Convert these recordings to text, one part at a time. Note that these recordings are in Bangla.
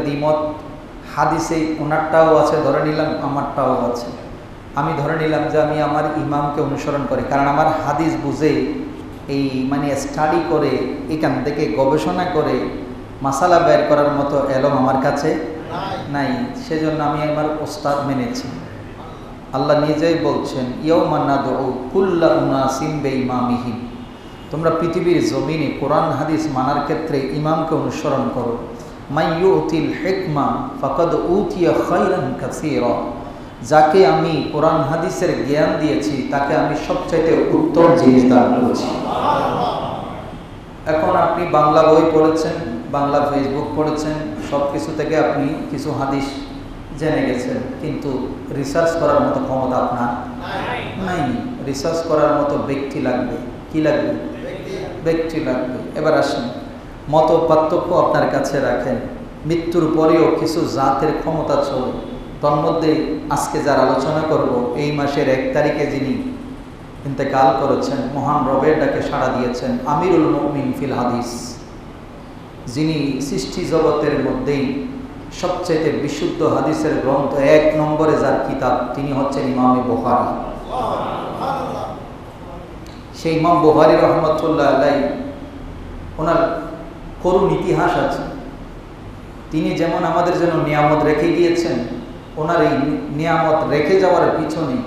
দ্বিমত হাদিসে ওনারটাও আছে, ধরে নিলাম আমারটাও আছে। আমি ধরে নিলাম যে আমি আমার ইমামকে অনুসরণ করি, কারণ আমার হাদিস বুঝে এই স্টাডি করে এখান থেকে গবেষণা করে মাসালা বের করার মতো এলম আমার কাছে নাই। সেজন্য আমি আমার ওস্তাদ মেনেছি। আল্লাহ নিজেই বলছেন, ইয়াউমা নাদউ কুল্লা উনাসিম বিইমামিহিম, তোমরা পৃথিবীর জমিনে কোরআন হাদিস মানার ক্ষেত্রে ইমামকে অনুসরণ করো। মান ইউতিল হিকমা ফাকাদ উতিয়া খায়রান কাসীরা, যাকে আমি কোরআন হাদিসের জ্ঞান দিয়েছি তাকে আমি সবচাইতে উত্তম জিনিস দান করেছি। এখন আপনি বাংলা বই পড়েছেন, বাংলা ফেসবুক পড়েছেন, সব কিছু থেকে আপনি কিছু হাদিস জেনে গেছেন, কিন্তু রিসার্চ করার মতো ক্ষমতা আপনার নাই। রিসার্চ করার মতো ব্যক্তি লাগবে। কি লাগবে? ব্যক্তি লাগবে। এবার আসেন, মত পার্থক্য আপনার কাছে রাখেন, মৃত্যুর পরেও কিছু জাতের ক্ষমতা চলে। তার মধ্যে আজকে যার আলোচনা করব, এই মাসের 1 তারিখে যিনি ইন্তেকাল করেছেন, মহান রবের ডাকে সাড়া দিয়েছেন, আমিরুল মুমিন ফিল হাদিস, যিনি সৃষ্টি জগতের মধ্যেই সবচেয়ে বিশুদ্ধ হাদিসের গ্রন্থ 1 নম্বরে যার কিতাব, তিনি হচ্ছেন ইমামে বুখারী। সেই ইমাম বুখারী রহমতুল্লাহ আলাইহি, ওনার করুণ ইতিহাস আছে। তিনি যেমন আমাদের জন্য নিয়ামত রেখে গিয়েছেন, ওনার এই নিয়ামত রেখে যাওয়ার পিছনে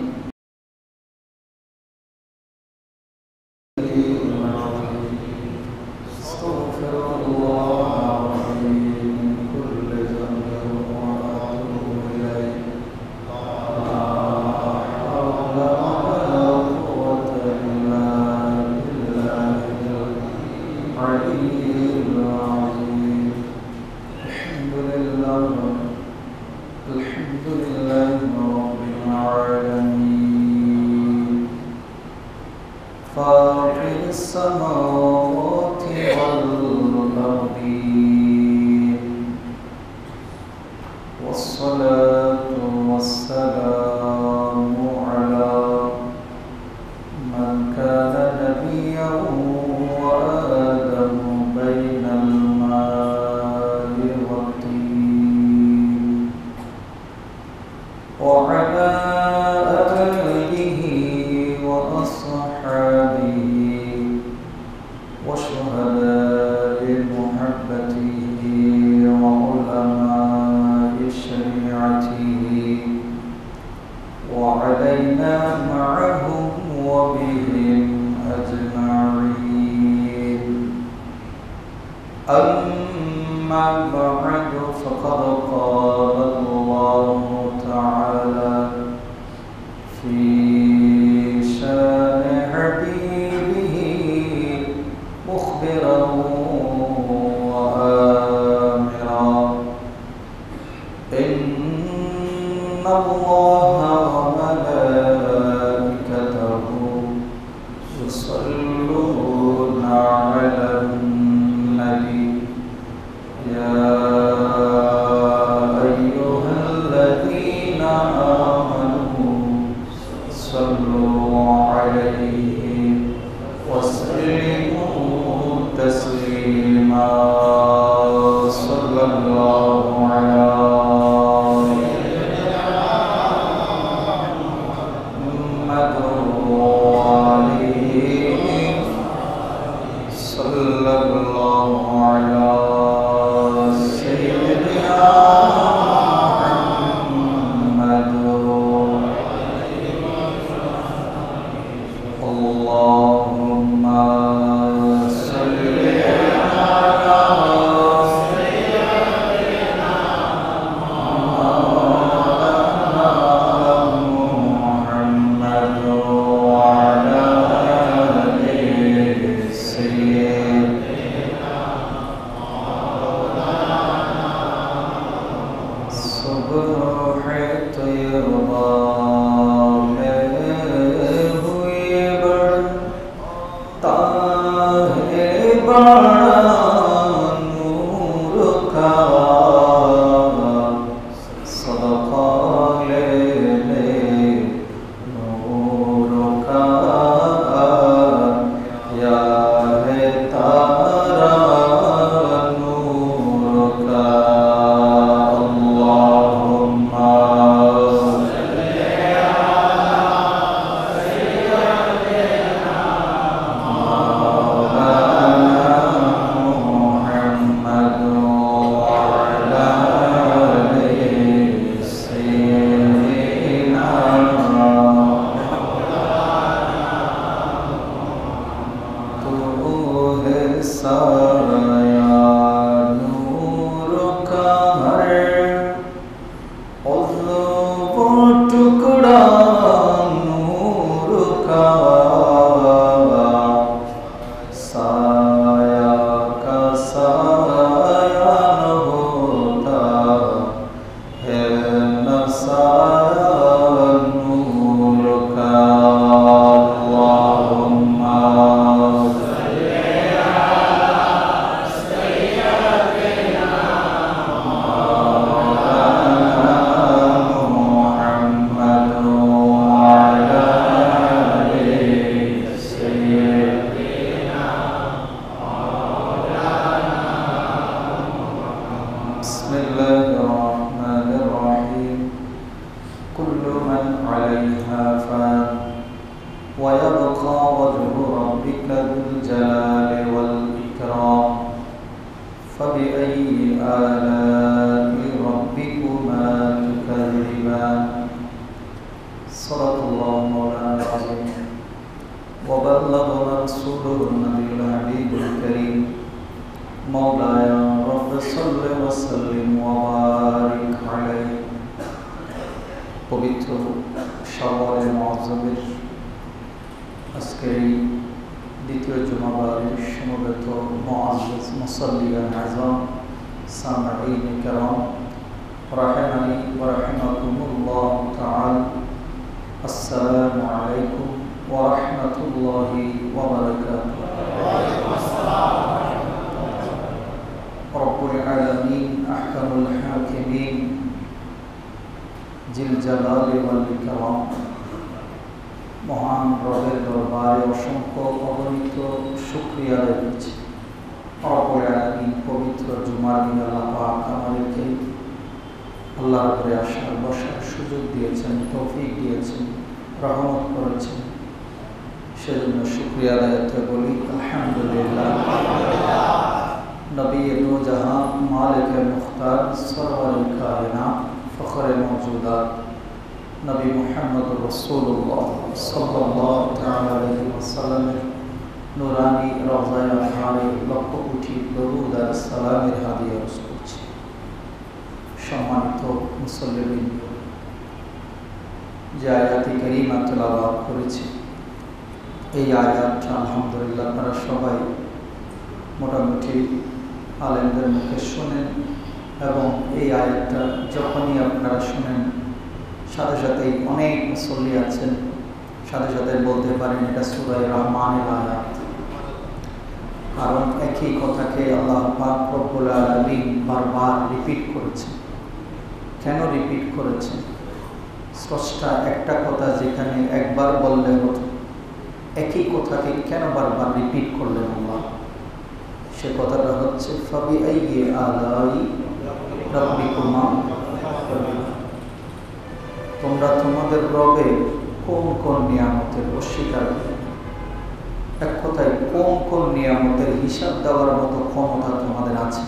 بسم الله الرحمن الرحيم كل من عليها فان ويبقى وجه ربك ذو الجلال والإكرام فبأي آلاء ربكما تكذبان صدق الله مولانا العظيم وبلغنا رسوله النبي الحبيب الكريم مولاي رب صل وسلم وبارك عليه পবিত্র শাওয়ালে মুআজ্জমের আজকের দ্বিতীয় জুমাবারের সমবেত মুআজ্জজ মুসাল্লিয়ান আযম সামিঈন কিরাম রাহিমানি ওয়া রাহিমাকুমুল্লাহ তাআলা আসসালামু আলাইকুম ওয়া রাহমাতুল্লাহি ওয়া বারাকাতুহু ওয়া আলাইকুম আসসালাম রব্বুল আলামিন আহকামুল হাকিমিন জিল জালালি ওয়াল ইকরাম মহান রবের দরবারে অসংখ্য অগণিত শুকরিয়া আদায় করছি। রব্বুল আলামিন পবিত্র জুমার দিন আল্লাহ পাক আমাদেরকে আল্লাহর ঘরে আসার বসার সুযোগ দিয়েছেন, তৌফিক দিয়েছেন, রহমত করেছেন, সেজন্য শুকরিয়া আদায় করতে বলি আলহামদুলিল্লাহ। নবী দো জাহান মালিক মুখতার সরওয়ার কায়নাত ফখরে মওজুদাত নবী মুহাম্মদুর রাসূলুল্লাহ সাল্লাল্লাহু তাআলা আলাইহি ওয়াসাল্লামের নূরানি রওজায়ে আতহারে লক্ষ কোটি দরুদ আর সালামের হাদিয়া পেশ করছি। সম্মানিত মুসল্লিন, যে আয়াতে কারিমা তেলাওয়াত করেছি, এই আয়াতটা আলহামদুলিল্লাহ আপনারা সবাই মোটামুটি আলেমদের মুখে শোনেন এবং এই আয়াতটা যখনই আপনারা শোনেন সাথে সাথেই অনেক মুসল্লি আছেন সাথে সাথে বলতে পারেন এটা সূরা রহমানের আয়াত। কারণ একই কথাকে আল্লাহ পাক রব্বুল আলামিন বারবার রিপিট করেছেন। কেন রিপিট করেছেন? স্রষ্টা একটা কথা যেখানে একবার বললে হতো, একই কথাকে কেন বারবার রিপিট করলেন আল্লাহ? সে কথাটা হচ্ছে ফাবিআইয়ি আলাই রাব্বিকুমা তুকাযিবান, তোমরা তোমাদের রবের কোন কোন নিয়ামতের অস্বীকার করো। এক কথায় কোন কোন নিয়ামতের হিসাব দেওয়ার মতো ক্ষমতা তোমাদের আছে?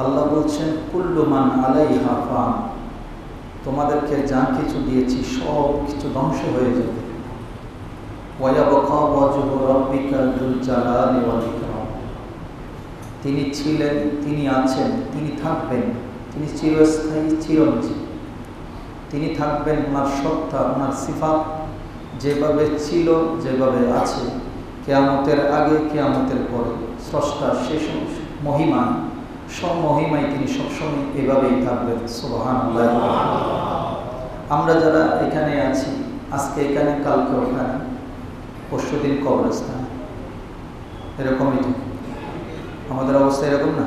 আল্লাহ বলছেন কুল্লু মান আলাইহা ফান, তোমাদেরকে যা কিছু দিয়েছি সব কিছু ধ্বংস হয়ে যাবে। ওয়ায়াবকা ওয়াজহু রাব্বিকা যুল জালালি ওয়াল ইকরাম, তিনি ছিলেন, তিনি আছেন, তিনি থাকবেন, তিনি চিরস্থায়ী চিরঞ্জীব। তিনি থাকবেন, ওনার সত্তা ওনার সিফাত যেভাবে ছিল যেভাবে আছে কিয়ামতের আগে কিয়ামতের পরে। স্রষ্টা শেষ মহিমা সমহিমায় তিনি সবসময় এভাবেই থাকবেন। সুবহানাল্লাহ। আমরা যারা এখানে আছি, আজকে এখানে কালকে ওখানে, পরশুদিন কবরস্থানে, এরকমই তো আমাদের অবস্থা এরকম না?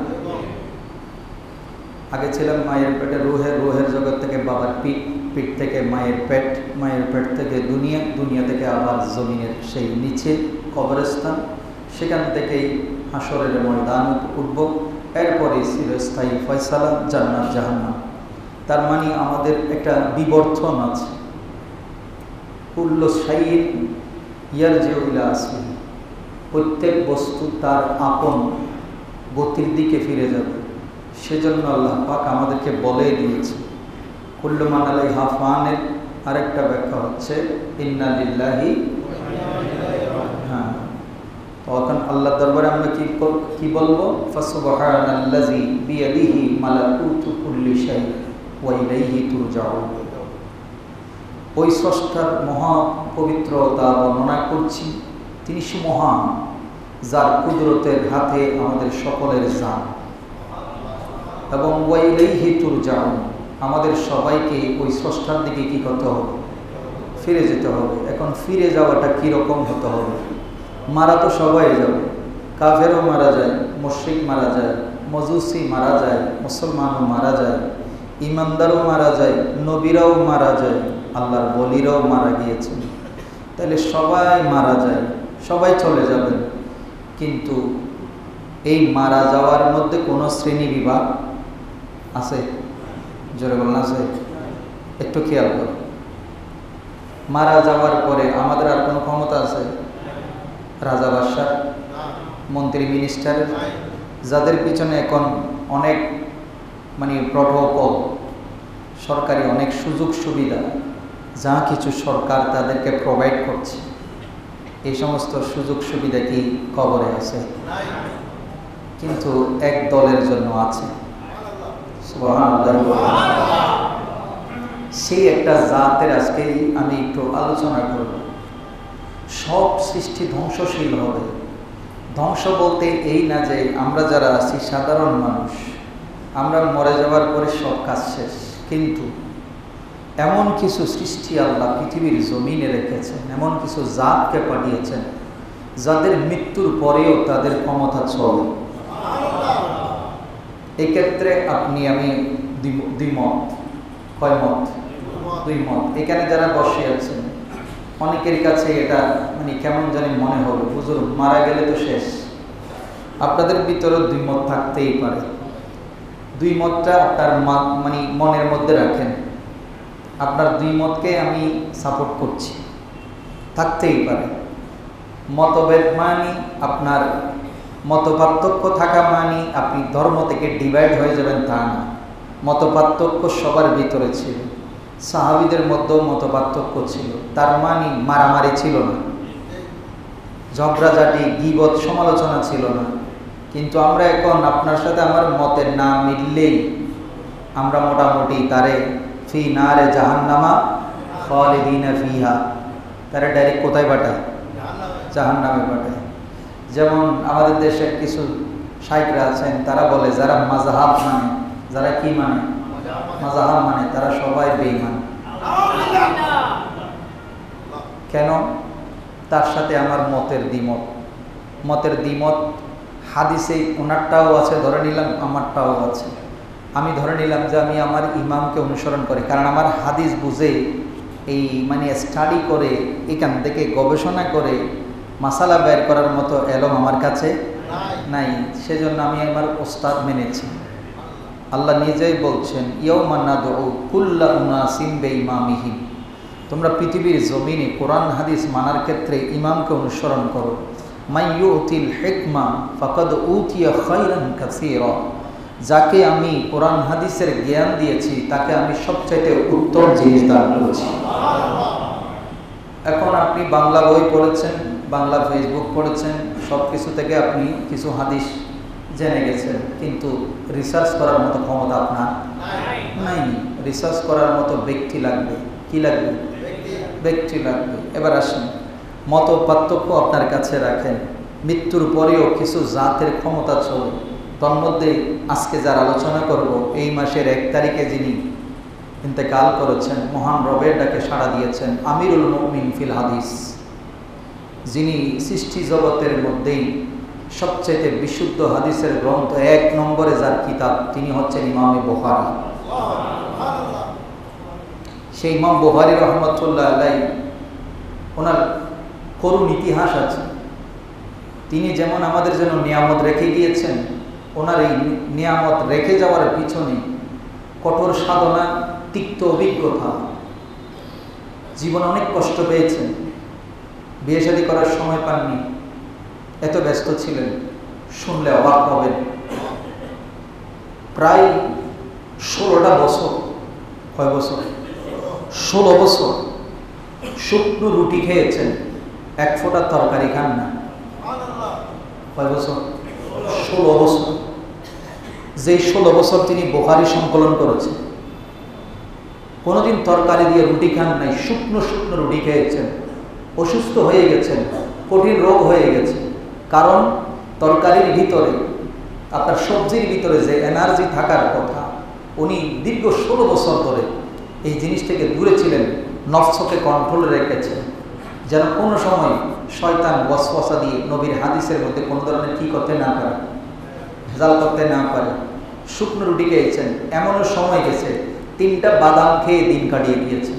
আগে ছিলাম মায়ের পেটে, রুহের জগৎ থেকে বাবার পিঠ, পিঠ থেকে মায়ের পেট, মায়ের পেট থেকে দুনিয়া, দুনিয়া থেকে আবার জমিনের সেই নিচে কবরস্থান, সেখান থেকেই হাসরের ময়দান উঠব, এরপরে চিরস্থায়ী ফয়সালা জান্নাত জাহান্নাম। তার মানে আমাদের একটা বিবর্তন আছে। কুল্লু শাইইন ইয়ারজিউ ইলা আসলিহি, প্রত্যেক বস্তু তার আপন গতির দিকে ফিরে যাবে। সেজন্য আল্লাহ পাক আমাদেরকে বলে দিয়েছে কুল্লু মান আলাইহা ফানের আরেকটা ব্যাখ্যা হচ্ছে ইন্না লিল্লাহি। হ্যাঁ, তখন আল্লাহর দরবারে আমরা কি বলবো? ফাসুবহানাল্লাযী বিয়াদিহি মালাকুতু কুল্লি শাই ওয়া ইলাইহি তুরজাউন। ওই স্রষ্টার মহা পবিত্রতা বর্ণনা করছি। তিনি সুমহান, যার কুদরতের হাতে আমাদের সকলের জান, এবং ওয়া ইলাইহি তুরজাউন, আমাদের সবাইকে ওই স্রষ্টার দিকে কি করতে হবে? ফিরে যেতে হবে। এখন ফিরে যাওয়াটা কীরকম হতে হবে? মারা তো সবাই যাবে, কাফেরও মারা যায়, মুশরিক মারা যায়, মজুসি মারা যায়, মুসলমানও মারা যায়, ইমানদারও মারা যায়, নবীরাও মারা যায়, আল্লাহর বলিরাও মারা গিয়েছেন। তাহলে সবাই মারা যায়, সবাই চলে যাবেন, কিন্তু এই মারা যাওয়ার মধ্যে কোনো শ্রেণী বিভাগ আছে? জোরে বলুন, আছে? একটু খেয়াল করুন। মারা যাওয়ার পরে আমাদের আর কোনো ক্ষমতা আছে? রাজা বাদশাহ, মন্ত্রী, মিনিস্টার, যাদের পিছনে এখন অনেক প্রটোকল, সরকারি অনেক সুযোগ সুবিধা, যা কিছু সরকার তাদেরকে প্রোভাইড করছে, এই সমস্ত সুযোগ সুবিধা কি কবরে আছে? কিন্তু এক দলের জন্য আছে। সুবহানাল্লাহ। সেই একটা জাতের আজকেই আমি একটু আলোচনা করব। সব সৃষ্টি ধ্বংসশীল হবে। ধ্বংস বলতে এই না যে আমরা যারা আছি সাধারণ মানুষ, আমরা মরে যাওয়ার পরে সব কাজ শেষ, কিন্তু এমন কিছু সৃষ্টি আল্লাহ পৃথিবীর জমিনে রেখেছেন, এমন কিছু জাতকে পাঠিয়েছেন যাদের মৃত্যুর পরেও তাদের ক্ষমতা চলে। এক্ষেত্রে আপনি আমি দুই মত। কয় মত? দুই মত। এখানে যারা বসে আছেন অনেকের কাছে এটা কেমন জানি মনে হবে, হুজুর মারা গেলে তো শেষ। আপনাদের ভিতরে দুই মত থাকতেই পারে। দুই মতটা আপনার মনের মধ্যে রাখেন। আপনার দুই মতকে আমি সাপোর্ট করছি, থাকতেই পারে। মতভেদ আপনার মতপার্থক্য থাকা আপনি ধর্ম থেকে ডিভাইড হয়ে যাবেন তা না। মতপার্থক্য সবার ভিতরে ছিল, সাহাবীদের মধ্যেও মতপার্থক্য ছিল, তার মারামারি ছিল না, ঝগড়াঝাটি, গীবত, সমালোচনা ছিল না। কিন্তু আমরা এখন আপনার সাথে আমার মতের না মিললেই আমরা মোটামুটি তারে ফি নারে জাহান্নামা খালিদিনা ফিহা, তারা ডাইরেক্ট কোথায় পাঠায়? জাহান্নামে পাঠায়। যেমন আমাদের দেশের কিছু শাইখরা আছেন, তারা বলে যারা মাযহাব যারা কি মাযহাব তারা সবাই বেঈমান। কেন? তার সাথে আমার মতের দ্বিমত হাদিসে ওনারটাও আছে, ধরে নিলাম আমারটাও আছে। আমি ধরে নিলাম যে আমি আমার ইমামকে অনুসরণ করি, কারণ আমার হাদিস বুঝে এই স্টাডি করে এখান থেকে গবেষণা করে মাসালা বের করার মতো এলম আমার কাছে নাই। সেজন্য আমি আমার ওস্তাদ মেনেছি। আল্লাহ নিজেই বলছেন, ইয়াউমা নাদউ কুল্লা উনাসিম বিইমামিহিম, তোমরা পৃথিবীর জমিনে কোরআন হাদিস মানার ক্ষেত্রে ইমামকে অনুসরণ করো। মান ইউতিল হিকমা ফাকাদ উতিয়া খায়রান কাসীরা, যাকে আমি কোরআন হাদিসের জ্ঞান দিয়েছি তাকে আমি সবচাইতে উত্তম জিনিস দান করেছি। এখন আপনি বাংলা বই পড়েছেন, বাংলা ফেসবুক পড়েছেন, সব কিছু থেকে আপনি কিছু হাদিস জেনে গেছেন, কিন্তু রিসার্চ করার মতো ক্ষমতা আপনার নাই। রিসার্চ করার মতো ব্যক্তি লাগবে। কি লাগবে? ব্যক্তি লাগবে। এবার আসেন, মত পার্থক্য আপনার কাছে রাখেন, মৃত্যুর পরেও কিছু জাতের ক্ষমতা চলে। তন্মধ্যে আজকে যার আলোচনা করব, এই মাসের 1 তারিখে যিনি ইন্তেকাল করেছেন, মহান রবের ডাকে সাড়া দিয়েছেন, আমিরুল মুমিন ফিল হাদিস, যিনি সৃষ্টি জগতের মধ্যেই সবচেয়ে বিশুদ্ধ হাদিসের গ্রন্থ 1 নম্বরে যার কিতাব, তিনি হচ্ছেন ইমামে বুখারী। সেই ইমাম বুখারী রহমতুল্লাহ আলাইহি, ওনার করুণ ইতিহাস আছে। তিনি যেমন আমাদের জন্য নিয়ামত রেখে গিয়েছেন, ওনার এই নিয়ামত রেখে যাওয়ার পিছনে কঠোর সাধনা, তিক্ত অভিজ্ঞতা, জীবন অনেক কষ্ট পেয়েছেন। বিয়ে শাদী করার সময় পাননি, এত ব্যস্ত ছিলেন। শুনলে অবাক হবেন, প্রায় 16টা বছর, কয় বছর? 16 বছর শুকনো রুটি খেয়েছেন, 1 ফোঁটা তরকারি খান না। কয় বছর? 16 বছর। যেই 16 বছর তিনি বুখারী সংকলন করেছেন, কোনোদিন তরকারি দিয়ে রুটি খান নাই, শুকনো শুকনো রুটি খেয়েছেন। অসুস্থ হয়ে গেছেন, কঠিন রোগ হয়ে গেছে। কারণ তরকারির ভিতরে, আপনার সবজির ভিতরে যে এনার্জি থাকার কথা, উনি দীর্ঘ 16 বছর ধরে এই জিনিস থেকে দূরে ছিলেন, নফসকে কন্ট্রোলে রেখেছেন, যেন কোনো সময় শয়তান ওয়াসওয়াসা দিয়ে নবীর হাদিসের মধ্যে কোনো ধরনের কি করতে না পারে, ভেজাল করতে না পারে। শুকনো রুটি খেয়েছেন, এমনও সময় গেছে 3টা বাদাম খেয়ে দিন কাটিয়ে দিয়েছেন।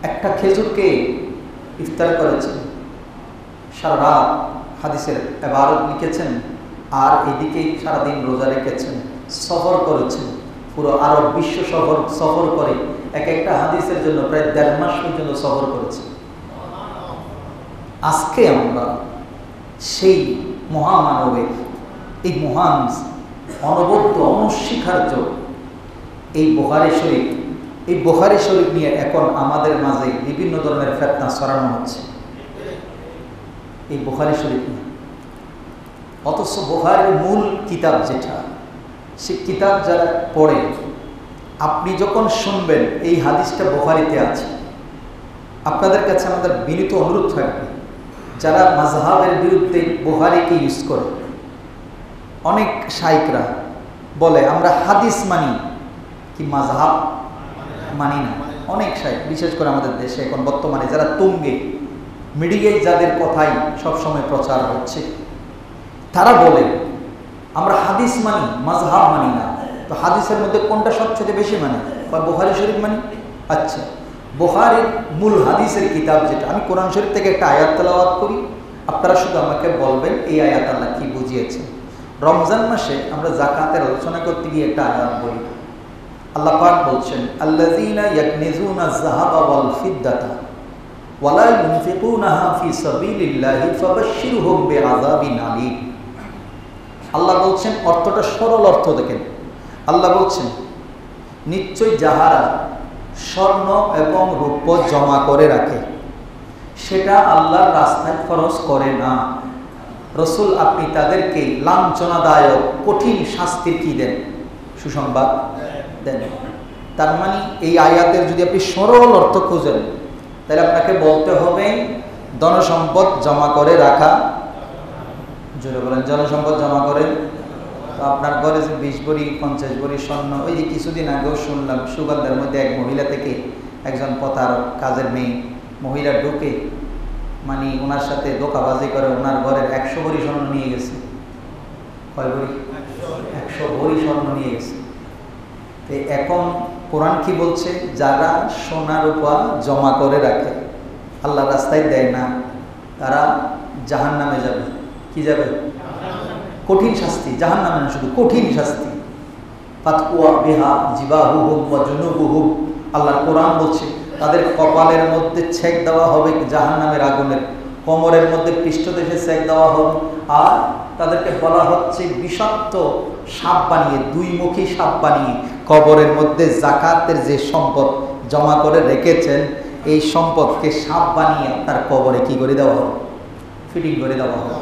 একটা খেজুরকে ইফতার করেছেন, সারা রাত হাদিসের ইবারত লিখেছেন, আর এদিকে সারাদিন রোজা রেখেছেন, সফর করেছেন, পুরো আরব বিশ্ব সফর করে এক একটা হাদিসের জন্য প্রায় ১.৫ মাস পর্যন্ত সফর করেছেন। আজকে আমরা সেই মহামানবের এই মহান অনবদ্য অনস্বীকার্য এই বুখারী শরীফ নিয়ে এখন আমাদের মাঝে বিভিন্ন ধরনের ফিতনা ছড়ানো হচ্ছে এই বুখারী শরীফ নিয়ে। অথচ বুখারীর মূল কিতাব যেটা, সেই কিতাব যারা পড়ে, আপনি যখন শুনবেন এই হাদিসটা বুখারীতে আছে, আপনাদের কাছে আমাদের বিনীত অনুরোধ থাকবে, যারা মাযহাবের বিরুদ্ধে বুখারীকে ইউজ করে, অনেক শাইখরা বলে আমরা হাদিস মানি কি মাযহাব মানি না। অনেক শাইখ, বিশেষ করে আমাদের দেশে এখন বর্তমানে যারা তুঙ্গে মিডিয়ায়, যাদের কথাই সবসময় প্রচার হচ্ছে, তারা বলে আমরা হাদিস মানি মাযহাব মানি না। তো হাদিসের মধ্যে কোনটা সবচেয়ে বেশি মানি? বা বুখারী শরীফ মানি। আচ্ছা, বুখারীর মূল হাদিসের কিতাব যেটা, আমি কোরআন শরীফ থেকে একটা আয়াত তেলাওয়াত করি, আপনারা শুধু আমাকে বলবেন এই আয়াত আল্লাহ কি বুঝিয়েছে। রমজান মাসে আমরা যাকাতের আলোচনা করতে গিয়ে একটা আয়াত বলি, আল্লাহ পাক বলছেন, আল্লাযীনা ইয়াকনিজুনা আয-যাহাবা ওয়াল ফিদ্দাতা ওয়ালা ইউনফিকুনাহা ফি সাবিলিল্লাহি ফাবাশশিরহুম বিআযাবিন আলীম। আল্লাহ বলছেন, অর্থটা সরল অর্থ দেখেন, আল্লাহ বলছেন নিশ্চয় যাহারা স্বর্ণ এবং রূপ জমা করে রাখে, সেটা আল্লাহর রাস্তায় খরচ করে না, রসুল আপনি তাদেরকে লাঞ্ছনাদায়ক কঠিন শাস্তির কি দেন? সুসংবাদ দেন। তার মানে এই আয়াতের যদি আপনি সরল অর্থ খুঁজেন, তাহলে আপনাকে বলতে হবে ধনসম্পদ জমা করে রাখা। জোরে বলেন, জনসম্পদ জমা করে। তো আপনার ঘরে যে 20 ভরি 50 ভরি স্বর্ণ, ওই যে কিছুদিন আগেও শুনলাম সুগন্ধার মধ্যে এক মহিলা থেকে একজন প্রতারক কাজের মেয়ে মহিলা ঢুকে, মানে ওনার সাথে ধোঁকাবাজি করে ওনার ঘরের 100 ভরি স্বর্ণ নিয়ে গেছে। কয় ভরি? 100 ভরি স্বর্ণ নিয়ে গেছে। তো এখন কোরআন কি বলছে? যারা সোনা রূপা জমা করে রাখে, আল্লাহ রাস্তায় দেয় না, তারা জাহান্নামে যাবে। কি যাবে? কঠিন শাস্তি। জাহান্নামে না, শুধু কঠিন শাস্তি। ফাতকুয়া বিহা জিবাহুহুম ওয়া জুনুবুহুম, আল্লাহর কোরআন বলছে তাদের কপালের মধ্যে ছেক দেওয়া হবে জাহান্নামের আগুনের, কোমরের মধ্যে পৃষ্ঠদেশে ছেক দেওয়া হবে, আর তাদেরকে বলা হচ্ছে বিষাক্ত সাপ বানিয়ে, 2 মুখী সাপ বানিয়ে কবরের মধ্যে যাকাতের যে সম্পদ জমা করে রেখেছেন, এই সম্পদকে সাপ বানিয়ে তার কবরে কি করে দেওয়া হবে? ফিটিং করে দেওয়া হবে।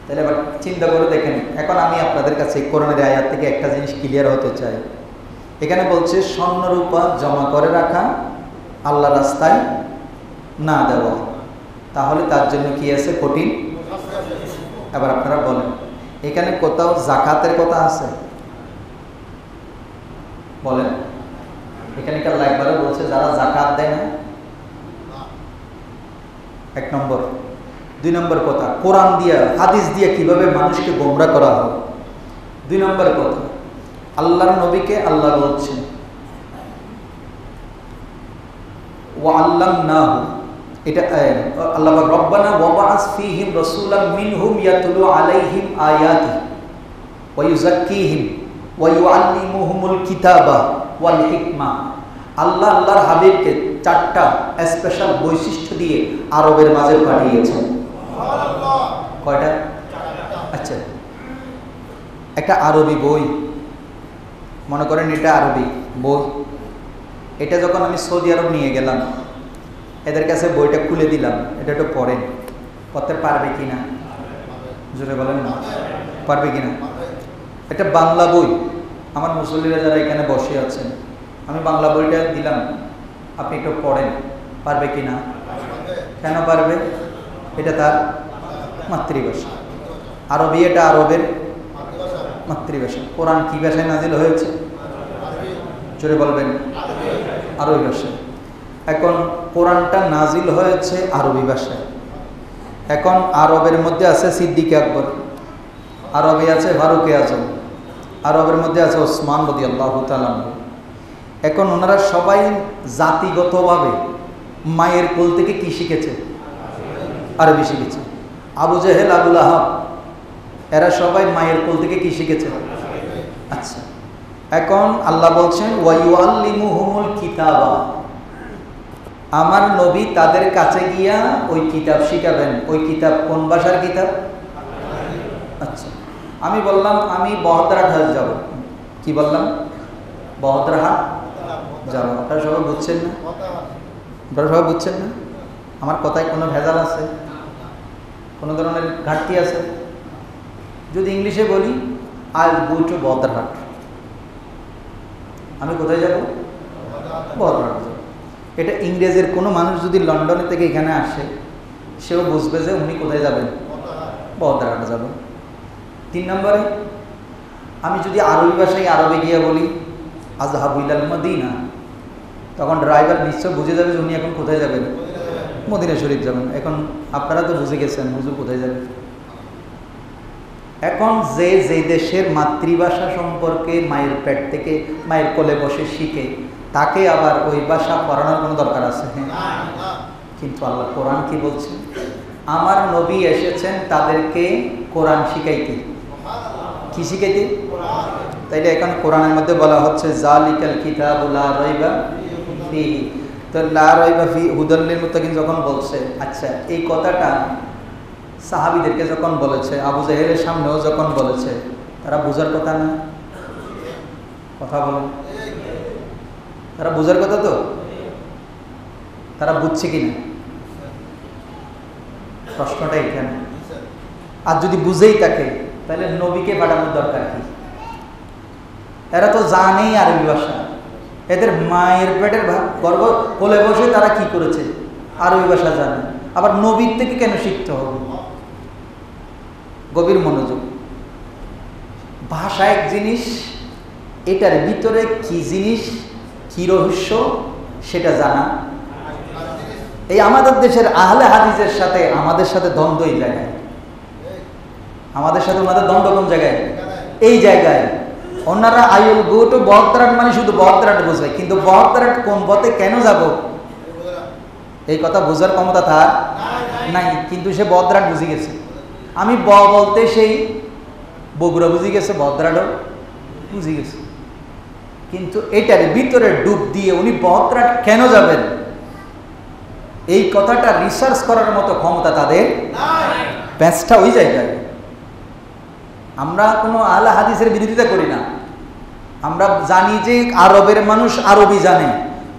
তাহলে এবার চিন্তা করে দেখেন, এখন আমি আপনাদের কাছে কোরআনের আয়াত থেকে একটা জিনিস ক্লিয়ার হতে চাই। এখানে বলছে স্বর্ণরূপা জমা করে রাখা, আল্লাহ রাস্তায় না দেওয়া, তাহলে তার জন্য কি আছে? কঠিন। এবার আপনারা বলেন, এখানে কোথাও যাকাতের কথা আছে? বলেন, এখানে কি আল্লাহ একবারে বলছে যারা যাকাত দেয় না? 1 নম্বর। 2 নম্বর কথা, কোরআন দিয়া হাদিস দিয়া কিভাবে মানুষকে গোমরা করা হয়। 2 নম্বর কথা, আল্লাহর নবীকে আল্লাহ বলছেন ওয়া আল্লামনাহু, এটা আল্লাহ রব্বানা ওয়াবাস ফীহিম রাসূলাম মিনহুম ইয়াতলু আলাইহিম আয়াতি ওয়া ইউযাক্কিহিম ওয়া ইউআল্লিমুহুমুল কিতাবা ওয়াল হিকমা। আল্লাহ আল্লাহর হাবিবকে 4টা স্পেশাল বৈশিষ্ট্য দিয়ে আরবের মাঝে পাঠিয়েছেন। সুবহানাল্লাহ। কয়টা? আচ্ছা, একটা আরবি বই, মনে করেন এটা আরবি বই, এটা যখন আমি সৌদি আরব নিয়ে গেলাম, এদের কাছে বইটা খুলে দিলাম, এটা একটু পড়েন, পড়তে পারবে কিনা? জোরে বলেন না, পারবে কিনা? এটা বাংলা বই, আমার মুসল্লিরা যারা এখানে বসে আছেন, আমি বাংলা বইটা দিলাম, আপনি একটু পড়েন, পারবে কিনা? কেন পারবে? এটা তার মাতৃভাষা। আরবি, এটা আরবের মাতৃভাষা। কোরআন কি ভাষায় নাজিল হয়েছে? জোরে বলবেন, আরবি ভাষায়। এখন কোরআনটা নাজিল হয়েছে আরবি ভাষায়। এখন আরবের মধ্যে আছে সিদ্দিক আকবর, আরবে আছে ফারুক আজম, আরবের মধ্যে আছে ওসমান রাদিয়াল্লাহু তাআলা। এখন ওনারা সবাই জাতিগতভাবে মায়ের কোল থেকে কি শিখেছে? আরবি শিখেছে। আবু জেহেল, আবু লাহাব, এরা সবাই মায়ের কোল থেকে কি শিখেছে? আচ্ছা, এখন আল্লাহ বলছেন ওয়ায়ুআল্লিমুহুমুল কিতাবা, আমার নবী তাদের কাছে গিয়া ওই কিতাব শিখাবেন। ওই কিতাব কোন ভাষার কিতাব? আচ্ছা, আমি বললাম আমি বহদ্রাহাট যাব। কি বললাম? বহদ্রাহাট যাব। আপনারা সবাই বুঝছেন না? আপনারা সবাই বুঝছেন না? আমার কথায় কোনো ভেজাল আছে? কোনো ধরনের ঘাটতি আছে? যদি ইংলিশে বলি আই গো টু বহদ্রাহাট, আমি কোথায় যাব? বহদ্রাহাট যাব। এটা ইংরেজের কোনো মানুষ যদি লন্ডনে থেকে এখানে আসে, সেও বুঝবে যে উনি কোথায় যাবেন? বহদ্রাহাট যাবেন। 3 নম্বরে, আমি যদি আরবি ভাষায় আরবে গিয়ে বলি আযহাবু ইলাল মদিনা, তখন ড্রাইভার নিশ্চয় বুঝে যাবে যে উনি এখন কোথায় যাবেন? মদিনা শরীফ যাবেন। এখন আপনারা তো বুঝে গেছেন হুজুর কোথায় যাবেন। এখন যে যে দেশের মাতৃভাষা সম্পর্কে মায়ের পেট থেকে মায়ের কোলে বসে শিখে, তাকে আবার ওই ভাষা পড়ানোর কোনো দরকার আছে? হ্যাঁ। কিন্তু আল্লাহ কোরআন কি বলছে? আমার নবী এসেছেন তাদেরকে কোরআন শিখাইতে। কি শিখাইতে? তাইলে এখন কোরআনের মধ্যে বলা হচ্ছে জালিকাল কিতাবু লা রাইবা ফিহি, তো লা রাইবা ফি হুদাল লিল মুত্তাকিন যখন বলছে, আচ্ছা এই কথাটা সাহাবীদেরকে যখন বলেছে, আবু জাহেলের সামনেও যখন বলেছে, তারা বুঝার কথা না? কথা বলেন, তারা বুঝার কথা তো? তারা বুঝছে কিনা? প্রশ্নটা এখানে। আর যদি বুঝেই থাকে তাহলে নবীকে পাঠানোর দরকার কি? এরা তো জানেই আরবি ভাষা, এদের মায়ের পেটের গর্ভ কোলে বসে তারা কি করেছে? আরবি ভাষা জানে। আবার নবীর থেকে কেন শিখতে হবে? গভীর মনোযোগ। ভাষা এক জিনিস, এটার ভিতরে কি জিনিস, কি রহস্য, সেটা জানা। এই আমাদের দেশের আহলে হাদিসের সাথে আমাদের সাথে দ্বন্দ্ব এই জায়গায়। আমাদের সাথে ওনাদের দ্বন্দ্ব কোন জায়গায়? এই জায়গায়। ওনারা আই উইল গো টু বহদ্রাহাট মানে শুধু বহদ্রাহাট বোঝায়, কিন্তু বহদ্রাহাট কোন পথে কেন যাব এই কথা বোঝার ক্ষমতা তার নাই। কিন্তু সে বহদ্রাহাট বুঝে গেছে। আমি বলতে সেই বগুড়া বুঝে গেছে, বহদ্রাহাটও বুঝে গেছে, কিন্তু এটার ভিতরে ডুব দিয়ে উনি বহদ্রাহাট কেন যাবেন এই কথাটা রিসার্চ করার মতো ক্ষমতা তাদের প্যাঁচটা ওই জায়গায়। আমরা কোনো আহলে হাদিসের বিরোধিতা করি না। আমরা জানি যে আরবের মানুষ আরবি জানে,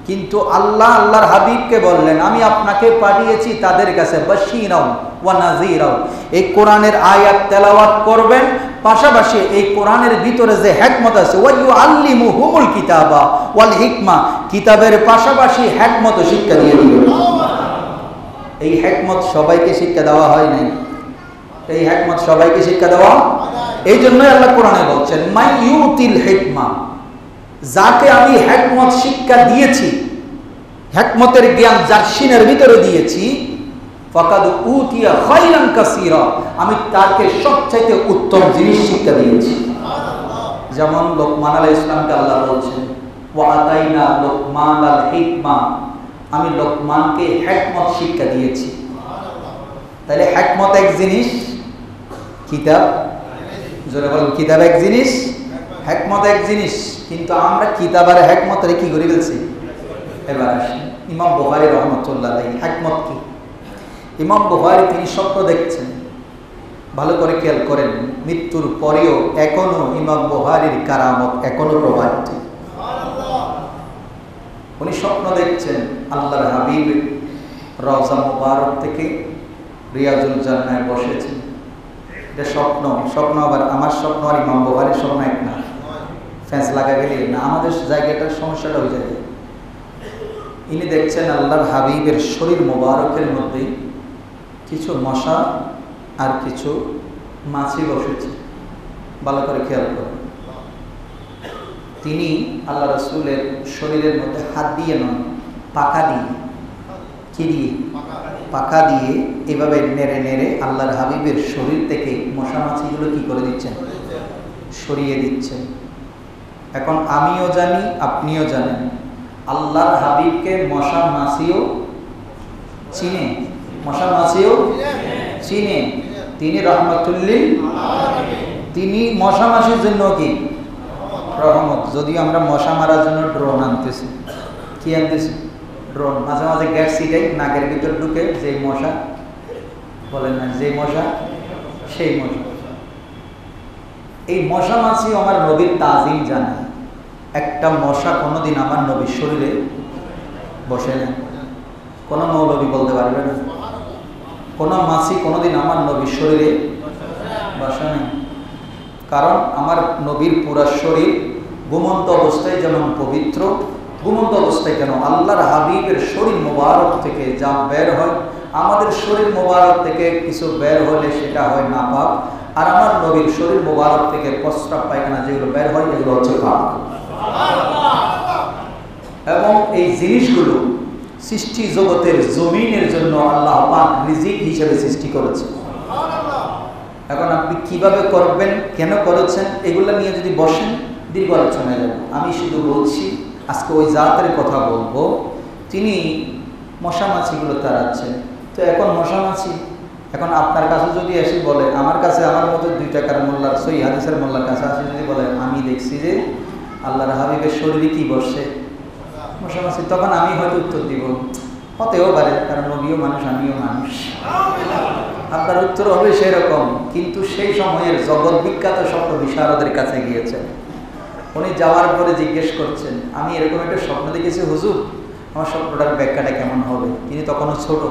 কিন্তু আল্লাহ আল্লাহর হাবিবকে বললেন আমি আপনাকে পাঠিয়েছি তাদের কাছে বাশীরাও ওয়া নাযীরাও। এই কোরআনের আয়াত তেলাওয়াত করবেন, পাশাপাশি এই কোরআনের ভিতরে যে হিকমত আছে ওয়া ইউআল্লিমুহুমুল কিতাবা ওয়াল হিকমা, কিতাবের পাশাপাশি হিকমত শিক্ষা দিয়ে দিবেন। এই হিকমত সবাইকে শিক্ষা দেওয়া হয় নাই। এই হিকমত সবাইকে শিক্ষা দেওয়া, এই জন্যই আল্লাহ কোরআনে বলছেন মাই ইউতিল হিকমা, যাকে আমি হিকমত শিক্ষা দিয়েছি, হিকমতের জ্ঞান যার সিনের ভিতরে দিয়েছি, ফাকাদ উতিয়া খায়রান কাসীরা, আমি তাকে সবচাইতে উত্তম জিনিস শিক্ষা দিয়েছি। যেমন লোকমান আলাইহিস সালামকে আল্লাহ বলছেন ওয়া আতাইনা লোকমানাল হিকমা, আমি লোকমানকে হিকমত শিক্ষা দিয়েছি। তাহলে হিকমত এক জিনিস, কিতাব জোরে বলুন কিতাব এক জিনিস, হিকমত এক জিনিস। কিন্তু আমরা কিতাব আর হিকমতের কি করে ফেলছি? এবার আসেন ইমাম বুখারী রাহমাতুল্লাহ আলাইহি, হিকমত কি? ইমাম বুখারী তিনি স্বপ্ন দেখছেন, ভালো করে খেয়াল করেন, মৃত্যুর পরেও এখনো ইমাম বুখারীর কারামত এখনো প্রবাহিত। উনি স্বপ্ন দেখছেন আল্লাহর হাবিব রওজা মুবারক থেকে রিয়াজুল জান্নায় বসেছেন। এটা স্বপ্ন, স্বপ্ন আবার আমার স্বপ্ন আর ইমাম বুখারীর স্বপ্ন এক না। ফ্যান্স লাগা গেলে না, আমাদের জায়গাটার সমস্যাটা হয়ে যায়। ইনি দেখছেন আল্লাহর হাবিবের শরীর মোবারকের মধ্যে কিছু মশা আর কিছু মাছি বসেছে। ভালো করে খেয়াল করেন, তিনি আল্লাহ রাসূলের শরীরের মধ্যে হাত দিয়ে নয়, পাকা দিয়ে, কি দিয়ে? পাকা দিয়ে এভাবে নেড়ে নেড়ে আল্লাহর হাবিবের শরীর থেকে মশা মাছিগুলো কি করে দিচ্ছেন? সরিয়ে দিচ্ছেন। এখন আমিও জানি আপনিও জানেন আল্লাহর হাবিবকে মশা মাছিও চিনে, মশা মাছিও চিনে, তিনি রহমতুল্লিল, তিনি মশা মাছির জন্য কি রহমত। যদিও আমরা মশা মারার জন্য ড্রোন আনতেছি, কি আনতেছি? ড্রোন। মাঝে মাঝে গ্যাস সিটাই নাকের ভিতর ঢুকে, যে মশা বলেন না, যে মশা সেই মশা। এই মশা মাছি আমার নবীর তাজিম জানে। একটা মশা কোনোদিন আমার নবীর শরীরে বসে না, কোনো মৌলবী বলতে পারবে না। কোনো মাছি কোনোদিন আমার নবীর শরীরে বসে নেই, কারণ আমার নবীর পুরা শরীর ঘুমন্ত অবস্থায় যেমন পবিত্র, ঘুমন্ত অবস্থায় কেন আল্লাহর হাবিবের শরীর মোবারক থেকে যা বের হয়, আমাদের শরীর মোবারক থেকে কিছু বের হলে সেটা হয় নাপাক, আর আমার নবীর শরীর মোবারক থেকে প্রস্রাব পায়খানা যেগুলো বের হয় এগুলো হচ্ছে পাক। এবং এই জিনিসগুলো সৃষ্টি জগতের জমিনের জন্য আল্লাহ পাক রিজিক হিসেবে সৃষ্টি করেছে। এখন আপনি কিভাবে করবেন, কেন করেছেন, এগুলো নিয়ে যদি বসেন দীর্ঘ আলোচনা যাব। আমি শুধু বলছি আজকে ওই জাতের কথা বলবো, তিনি মশা মাছিগুলো তাড়াচ্ছেন। তো এখন মশা মাছি এখন আপনার কাছে যদি এসে বলে, আমার কাছে আমার মতো 2 টাকার মোল্লার সই হাদিসের মোল্লার কাছে আসে যদি বলে আমি দেখছি যে আল্লাহর হাবিবের শরীরে কি বসছে মশা মাছি, তখন আমি হয়তো উত্তর দিব হতেও পারে, কারণ নবীও মানুষ আমিও মানুষ। আপনার উত্তর হবে সেরকম, কিন্তু সেই সময়ের জগৎ বিখ্যাত স্বপ্ন বিশারদের কাছে গিয়েছেন। উনি যাওয়ার পরে জিজ্ঞেস করছেন, আমি এরকম একটা স্বপ্ন দেখেছি হুজুর, আমার স্বপ্নটার ব্যাখ্যাটা কেমন হবে? তিনি তখনও ছোট।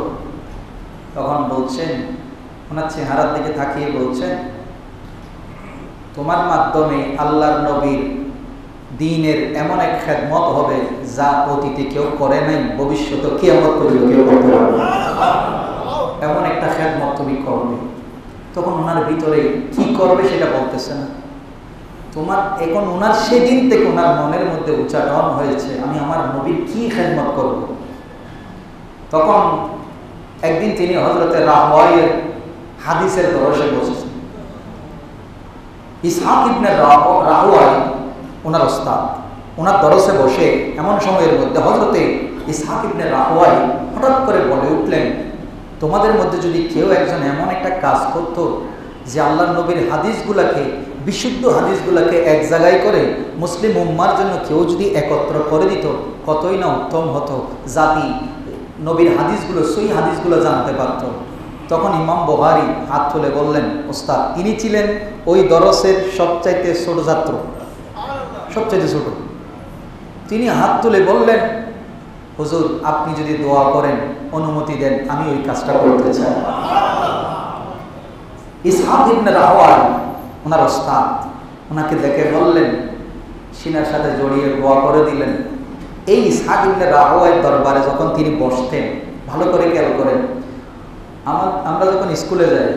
তখন বলছেন, ওনার চেহারার দিকে তাকিয়ে বলছেন, তোমার মাধ্যমে আল্লাহর নবীর দ্বীনের এমন এক খেদমত হবে যা অতীতে কেউ করে নাই, ভবিষ্যতে কিয়ামত পর্যন্ত কেউ করতে পারবে না। এমন একটা খেদমত তুমি করবে। তখন ওনার ভিতরে কি করবে সেটা বলতেছে না। তোমার এখন ওনার সেদিন থেকে ওনার মনের মধ্যে উচ্চারণ হয়েছে, আমি আমার নবীর কি খেদমত করব। তখন একদিন তিনি হযরতে রাহওয়াইয়ের হাদিসের দরসে বসেছেন। ইসহাক ইবনে রাহওয়াই ওনার ওস্তাদ, ওনার দরসে বসে এমন সময়ের মধ্যে হযরতে ইসহাক ইবনে রাহওয়াই হঠাৎ করে বলে উঠলেন, তোমাদের মধ্যে যদি কেউ একজন এমন একটা কাজ করতো যে আল্লাহর নবীর হাদিসগুলাকে, বিশুদ্ধ হাদিসগুলাকে এক জায়গায় করে মুসলিম উম্মার জন্য কেউ যদি একত্র করে দিত, কতই না উত্তম হতো, জাতি নবীর হাদিসগুলো, সই হাদিসগুলো জানতে পারত। তখন ইমাম বুখারী হাত তুলে বললেন, ওস্তাদ, তিনি ছিলেন ওই দরসের সবচাইতে ছোট ছাত্র, সবচাইতে ছোট। তিনি হাত তুলে বললেন, হুজুর আপনি যদি দোয়া করেন, অনুমতি দেন, আমি ওই কাজটা করতে চাই। ইসহাক ইবনে রাহওয়াই ওনার ওস্তাদ, ওনাকে দেখে বললেন, সিনার সাথে জড়িয়ে দোয়া করে দিলেন। এই ইসহাক ইবনে রাহওয়াইয়ের দরবারে যখন তিনি বসতেন, ভালো করে খেয়াল করেন, আমরা যখন স্কুলে যাই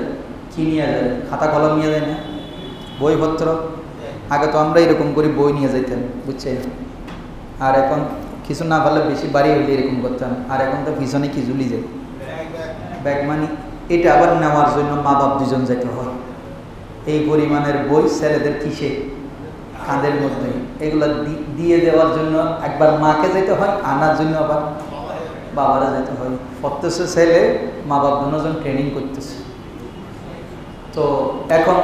কি নিয়ে যাই? খাতা কলম নিয়ে যাই না, বইপত্র। আগে তো আমরা এরকম করে বই নিয়ে যাইতাম, বুঝছেন? আর এখন কিছু না পারলে বেশি বাড়ি হইলে এরকম করতাম। আর এখন তো পিছনে কি ঝুলি যায়, ব্যাগ মানি। এটা আবার নেওয়ার জন্য মা বাপ দুজন যেতে হয়। এই পরিমাণের বই ছেলেদের কিসে, কাঁধের মধ্যে। এগুলো দিয়ে দেওয়ার জন্য একবার মাকে যেতে হয়, আনার জন্য আবার বাবারা যেতে হয়। প্রত্যেক ছেলে মা বাপ দুজন ট্রেনিং করতেছে। তো এখন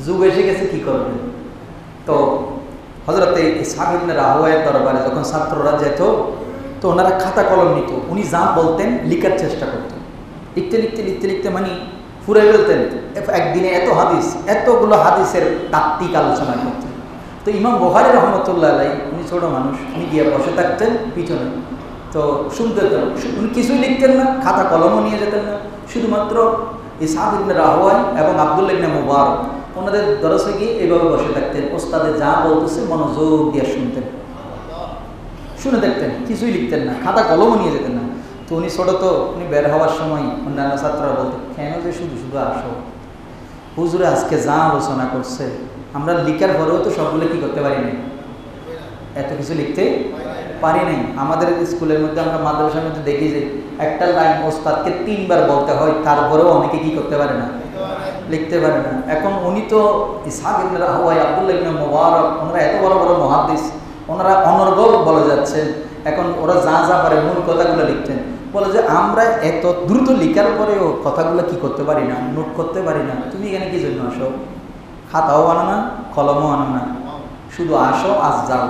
যুগ এসে গেছে, কি করবে? তো হযরতে ইসহাক ইবনে রাহওয়াইয়ের দরবারে যখন ছাত্ররা যেত, তো ওনারা খাতা কলম নিত, উনি যা বলতেন লিখার চেষ্টা করতেন। লিখতে লিখতে লিখতে লিখতে মানে ফুরাই ফেলতেন। একদিনে এত হাদিস, এতগুলো হাদিসের তাত্ত্বিক আলোচনা করতেন। তো ইমাম বুখারী রাহমাতুল্লাহ আলাইহি, উনি ছোট মানুষ, উনি গিয়ে বসে থাকতেন পিছনে। তো শুনতেন, উনি কিছুই লিখতেন না, খাতা কলমও নিয়ে যেতেন না। শুধুমাত্র ইসহাক ইবনে রাহওয়াই এবং আব্দুল্লাহ ইবনে মুবারক ওনাদের দরসে গিয়ে এইভাবে বসে থাকতেন। ওস্তাদে যা বলতেছে মনোযোগ দিয়ে শুনতেন, শুনে দেখতেন, কিছুই লিখতেন না, খাতা কলমও নিয়ে যেতেন না। তো উনি ছোট, তো উনি বের হওয়ার সময় অন্যান্য ছাত্ররা বলতেন, কেন যে শুধু শুধু আসো, হুজুরে আজকে যা আলোচনা করছে, আমরা লিখার পরেও তো সবগুলো কি করতে পারি না, এত কিছু লিখতে পারি নাই। আমাদের স্কুলের মধ্যে, আমরা মাদ্রাসার মধ্যে দেখি যে একটা লাইন ওস্তাদকে 3 বার বলতে হয়, তারপরেও অনেকে কি করতে পারে না, লিখতে পারে না। এখন উনি তো ইসহাক ইবনে রাহওয়াই, আব্দুল্লাহ ইবনে মুবারক, ওনারা এত বড় বড় মুহাদ্দিস, ওনারা অনর্গল বলে যাচ্ছেন। এখন ওরা যা যা পারে মূল কথাগুলো লিখতেন। বলে যে আমরা এত দ্রুত লিখার পরেও কথাগুলো কি করতে পারি না, নোট করতে পারি না। তুমি এখানে কি জন্য আসো? খাতাও আনো না, কলমও আনো না, শুধু আসো আজ যাও।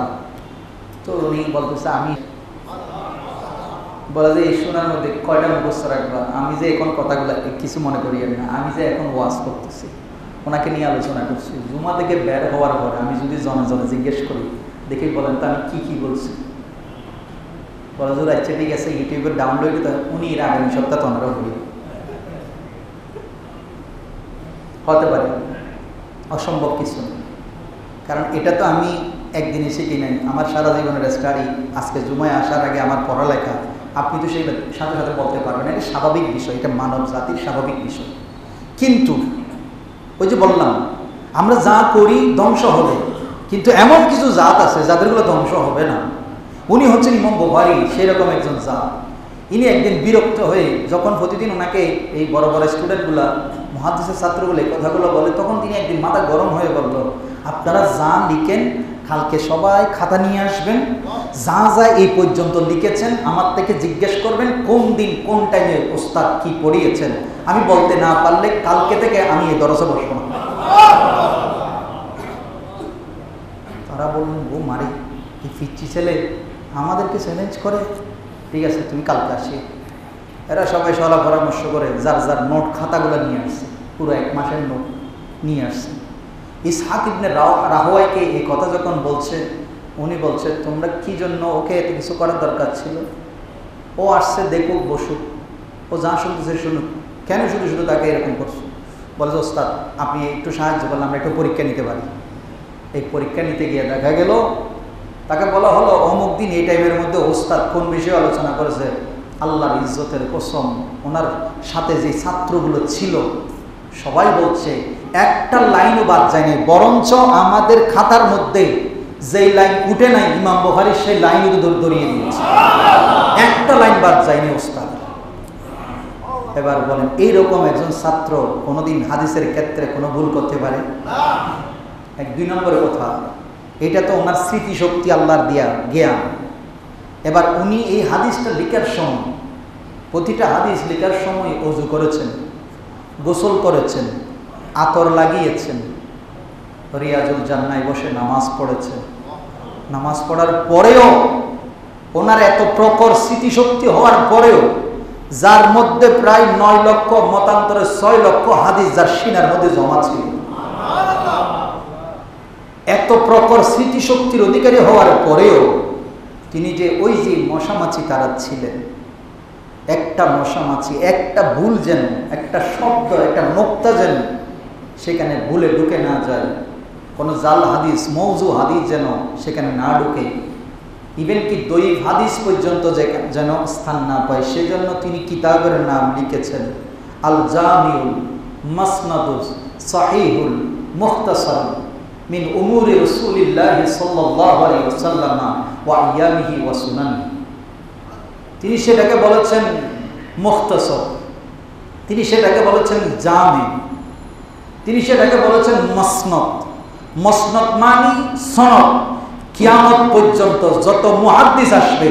তো উনি বলতেছে আমি বলে যে এই শোনার মধ্যে কয়টা মুখস্থ রাখবা? আমি যে এখন কথাগুলো কিছু মনে করি না, আমি যে এখন ওয়াজ করতেছি, ওনাকে নিয়ে আলোচনা করছি। জুমা থেকে বের হওয়ার পরে আমি যদি জনে জনে জিজ্ঞেস করি, দেখে বলেন তো আমি কি বলছি? বলে যে আচ্ছা ঠিক আছে, ইউটিউবের ডাউনলোড তো উনি এর আগামী সপ্তাহ তোমরা হতে পারে, অসম্ভব কিছু। কারণ এটা তো আমি একদিনে শিখি নাই, আমার সারা জীবনের স্টাডি। আজকে জুমায় আসার আগে আমার পড়ালেখা, আপনি তো সেই সাথে সাথে বলতে পারবেন। এটা স্বাভাবিক বিষয়, এটা মানব জাতির স্বাভাবিক বিষয়। কিন্তু ওই যে বললাম, আমরা যা করি ধ্বংস হবে, কিন্তু এমন কিছু জাত আছে যাদেরগুলো ধ্বংস হবে না। উনি হচ্ছেন ইমাম বুখারী, সেরকম একজন জাত। ইনি একদিন বিরক্ত হয়ে যখন প্রতিদিন ওনাকে এই বড় বড় স্টুডেন্টগুলা, মুহাদ্দিসের ছাত্রগুলো এই কথাগুলো বলে, তখন তিনি একদিন মাথা গরম হয়ে বলল, আপনারা যা লিখেন কালকে সবাই খাতা নিয়ে আসবেন, যা যা এই পর্যন্ত লিখেছেন আমার থেকে জিজ্ঞেস করবেন কোন দিন কোন টাইমে ওস্তাদ কি পড়িয়েছেন। আমি বলতে না পারলে কালকে থেকে আমি এই দরজে বসবো না। তারা বললেন, ও মারি এই পিচ্চি ছেলে আমাদেরকে চ্যালেঞ্জ করে, ঠিক আছে তুমি কালকে আসি। এরা সবাই সলা পরামর্শ করে যার যার নোট খাতাগুলো নিয়ে আসছে, পুরো 1 মাসের নোট নিয়ে আসছে। ইসহাক ইবনে রাহওয়াইকে এই কথা যখন বলছে, উনি বলছে তোমরা কি জন্য ওকে এত কিছু করার দরকার ছিল? ও আসছে দেখুক, বসুক, ও যা শুনতেছে শুনুক, কেন শুধু শুধু তাকে এরকম করছো? বলে যে ওস্তাদ আপনি একটু সাহায্য করলে আমরা একটু পরীক্ষা নিতে পারি। এই পরীক্ষা নিতে গিয়ে দেখা গেল তাকে বলা হলো অমুক দিন এই টাইমের মধ্যে ওস্তাদ কোন বিষয়ে আলোচনা করেছে। আল্লাহর ইজ্জতের কসম, ওনার সাথে যে ছাত্রগুলো ছিল সবাই বলছে একটা লাইনও বাদ যায়নি, বরঞ্চ আমাদের খাতার মধ্যে যেই লাইন উঠে নাই ইমাম বুখারী সেই লাইন ধরিয়ে দিয়েছে, একটা লাইন বাদ যায়নি ওস্তাদ। এবার বলেন এইরকম একজন ছাত্র কোনোদিন হাদিসের ক্ষেত্রে কোনো ভুল করতে পারে? 2 নম্বরের কথা, এটা তো ওনার স্মৃতিশক্তি আল্লাহর দিয়া জ্ঞান। এবার উনি এই হাদিসটা লেখার সময়, প্রতিটা হাদিস লেখার সময় ওযু করেছেন, গোসল করেছেন, আতর লাগিয়েছেন, রিয়াজুল জান্নায় বসে নামাজ পড়েছেন। নামাজ পড়ার পরেও ওনার এত প্রখর স্মৃতিশক্তি হওয়ার পরেও, যার মধ্যে প্রায় 9 লক্ষ মতান্তরে 6 লক্ষ হাদিস যার সিনার মধ্যে জমা ছিল, এত প্রখর স্মৃতিশক্তির অধিকারী হওয়ার পরেও তিনি যে ওই যে মশামাছি তাড়াচ্ছিলেন, একটা মশামাছি, একটা ভুল যেন, একটা শব্দ, একটা নোক্তা যেন সেখানে ভুলে ঢুকে না যায়, কোনো জাল হাদিস, মৌজু হাদিস যেন সেখানে না ঢুকে, ইভেন কি দৈব হাদিস পর্যন্ত যেন স্থান না পায়, সেজন্য তিনি কিতাবের নাম লিখেছেন আল জামিউল মাসনাদুস সাহিহুল মুখতাসার মিন উমুরি রাসূলিল্লাহ সাল্লাল্লাহু আলাইহি ওয়াসাল্লাম ওয়া আইয়ামিহি ওয়া সুনানিহি। তিনি সেটাকে বলেছেন মুখতাসার, তিনি সেটাকে বলেছেন জামি, তিনি সেটাকে বলেছেন মাসনাদ। মাসনাদ মানে সনদ। কিয়ামত পর্যন্ত যত মুহাদ্দিস আসবে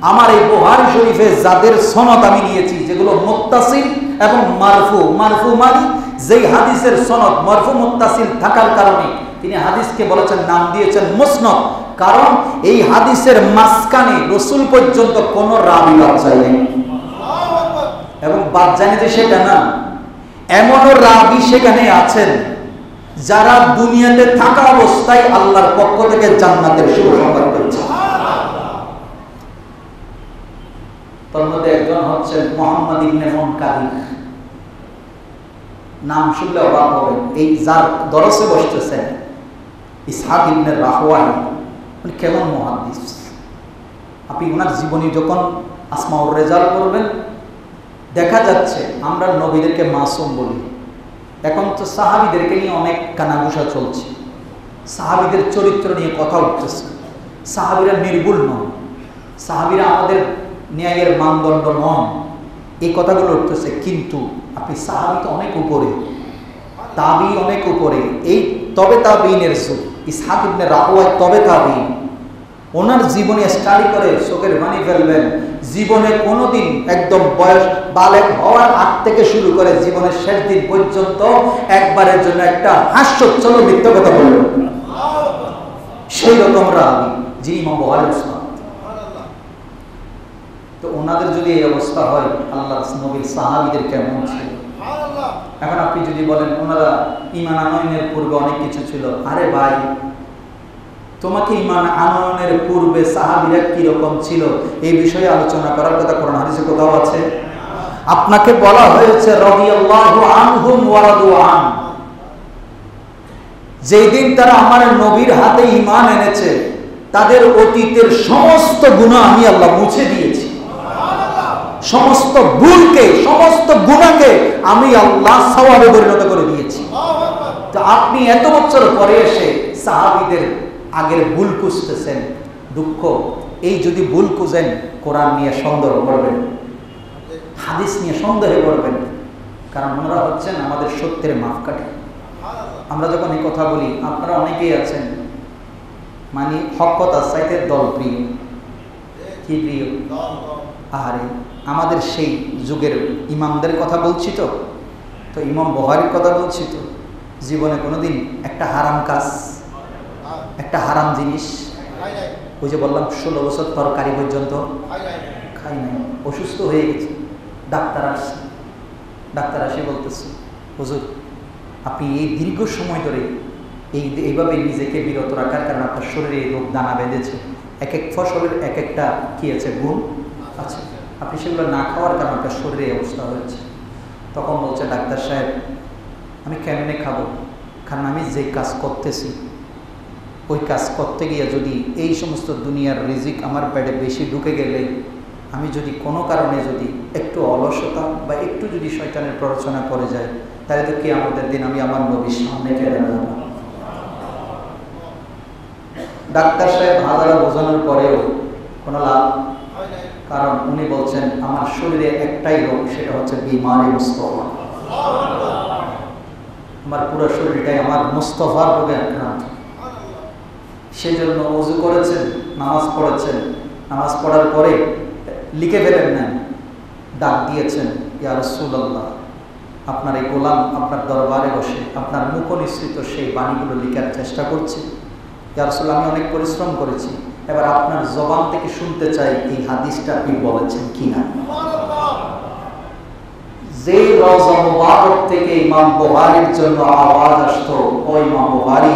আমার এই বুখারী শরীফে যাদের সনদ আমি নিয়েছি, যেগুলো মুত্তাসিল এবং মারফু, মারফু মানে যেই হাদিসের সনদ মারফু মুত্তাসিল থাকার কারণে তিনি হাদিসকে বলেছেন, নাম দিয়েছেন মুসনদ। কারণ এই হাদিসের মাঝখানে রাসূল পর্যন্ত কোনো রাবী বাদ যায়নি, এবং বাদ যায়নি যে সেটা না, এমনও রাবী সেখানে আছেন যারা দুনিয়াতে থাকা অবস্থায় আল্লাহর পক্ষ থেকে জান্নাতের সুসংবাদ পেয়েছে। তার মধ্যে একজন হচ্ছেন মুহাম্মদ ইবনে মুনকাদির। নাম শুনলে অবাক হবেন, এই যার দরসে বসতেছেন ইসহাক ইবনে রাহওয়াই, উনি কেমন মুহাদ্দিস! আপনি ওনার জীবনী যখন আসমাউর রেজাল করবেন, দেখা যাচ্ছে আমরা নবীদেরকে মাসুম বলি, এখন তো সাহাবীদেরকে নিয়ে অনেক কানাঘুষা চলছে, সাহাবীদের চরিত্র নিয়ে কথা উঠতেছে, সাহাবীরা নির্ভুল নন, সাহাবীরা আমাদের ন্যায়ের মানদণ্ড নন, এই কথাগুলো উঠতেছে। কিন্তু আপনি সাহাবী তো অনেক উপরে, তাবি অনেক উপরে, এই তবে তাবিনের যুগ, ইসহাক ইবনে রাহওয়াই তবে তাবিন, ওনার জীবনে স্টাডি করে চোখের পানি ফেলবেন। জীবনে কোনোদিন একদম বয়স বালেগ হওয়ার আগ থেকে শুরু করে জীবনের শেষ দিন পর্যন্ত একবারের জন্য একটা হাস্যোজ্জ্বল মিথ্যা কথা বলবেন সেই রকম রাবি যিনি ইমাম বুখারীর উস্তাদ। তো ওনাদের যদি এই অবস্থা হয়, আল্লাহর নবীর সাহাবীদের কেমন ছিল? এখন আপনি যদি বলেন ওনারা ঈমান আনয়নের পূর্বে অনেক কিছু ছিল, আরে ভাই তোমাকে ঈমান আনয়নের পূর্বে সাহাবীরা কি রকম ছিল এই বিষয়ে আলোচনা করার কথা কোরআন হাদিসে কোথাও আছে? আপনাকে বলা হয়েছে রাদিয়াল্লাহু আনহুম ওয়া রাদু আন, যেই দিন তারা আমার নবীর হাতে ঈমান এনেছে তাদের অতীতের সমস্ত গুনাহ আমি আল্লাহ মুছে দিয়েছি, সমস্ত ভুলকে সমস্ত গুনাহকে আমি আল্লাহ সওয়াবে পরিণত করে দিয়েছি। তো আপনি এত বছর পরে এসে সাহাবীদের আগের ভুল খুঁজতেছেন, দুঃখ। এই যদি ভুল খুঁজেন কোরআন নিয়ে সন্দেহ করবেন, হাদিস নিয়ে সন্দেহে করবেন, কারণ ওনারা হচ্ছেন আমাদের সত্যের মাপকাঠি। আমরা যখন এই কথা বলি, আপনারা অনেকেই আছেন মানে হক কথার চাইতে দল প্রিয়। কি প্রিয়? আহারে আমাদের সেই যুগের ইমামদের কথা বলছি, তো ইমাম বুখারীর কথা বলছি। তো জীবনে কোনোদিন একটা হারাম কাজ, একটা হারাম জিনিস, ওই যে বললাম 16 বছর তরকারি পর্যন্ত খাই নাই, অসুস্থ হয়ে গেছে, ডাক্তার আসে বলতেছে হুজুর আপনি এই দীর্ঘ সময় ধরে এইভাবে নিজেকে বিরত রাখার কারণে আপনার শরীরে এই রোগ দানা বেঁধেছে, এক এক ফসলের এক একটা কি আছে গুণ আছে, আপনি সেগুলো না খাওয়ার কারণে আপনার শরীরে এই অবস্থা হয়েছে। তখন বলছে ডাক্তার সাহেব আমি কেমনে খাবো, কারণ আমি যে কাজ করতেছি ওই কাজ করতে গিয়ে যদি এই সমস্ত দুনিয়ার রিজিক আমার পেটে বেশি ঢুকে গেলে, আমি যদি কোনো কারণে যদি একটু অলসতা বা একটু যদি শয়তানের প্ররোচনা করে যায়, তাহলে তো কিয়ামতের দিন আমি আমার নবীর সামনে কেড়ে নেব। ডাক্তার সাহেব হাজারো বোঝানোর পরেও কোনো লাভ, কারণ উনি বলছেন আমার শরীরে একটাই রোগ, সেটা হচ্ছে বিমারি মুস্তাফা। আমার পুরো শরীরটাই আমার মুস্তাফার রোগে আক্রান্ত। সেজন্য ওযু করেছেন, নামাজ পড়েছেন, নামাজ পড়ার পরে লিখে ফেলেন না, ডাক দিয়েছেন ইয়া রাসূলুল্লাহ, আপনার এই গোলাম আপনার দরবারে বসে আপনার মুখ নিঃসৃত সেই বাণীগুলো লেখার চেষ্টা করছি। ইয়া রাসূলুল্লাহ আমি অনেক পরিশ্রম করেছি, এবার আপনার জবান থেকে শুনতে চাই এই হাদিসটা আপনি বলেছেন কিনা। যে রওজা মুবারক থেকে ইমাম বুখারীর জন্য আওয়াজ আসতো, ও ইমাম বুখারী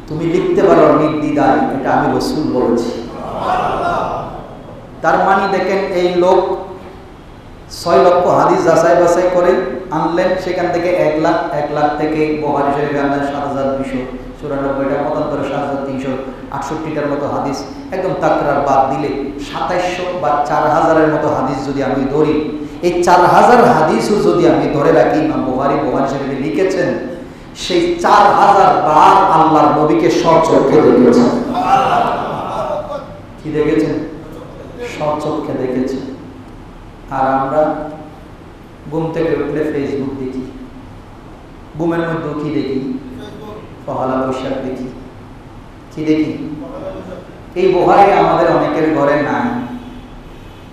তুমি লিখতে পারো নির্দ্বিধায়, এটা আমি রাসূল বলেছি। তার মানে দেখেন এই লোক 6 লক্ষ হাদিস যাচাই বাছাই করে আনলেন, সেখান থেকে 1 লাখ থেকে বুখারী শরীফে আনলেন 7294টা, মতান্তরে 7368টার মতো হাদিস, একদম তাকরার বাদ দিলে 2700 বা 4000-এর মতো হাদিস যদি আমি ধরি, এই 4000 হাদিসও যদি আমি ধরে রাখি ইমাম বুখারী শরীফে লিখেছেন, সেই 4000 বার আল্লাহর নবীকে স্বচক্ষে দেখেছেন। কি দেখেছেন? স্বচক্ষে দেখেছেন। আর আমরা ঘুম থেকে উঠলে ফেসবুক দেখি, ঘুমের মধ্যে কি দেখি? পহেলা বৈশাখ দেখি। কি দেখি? এই বুখারী আমাদের অনেকের ঘরে নাই,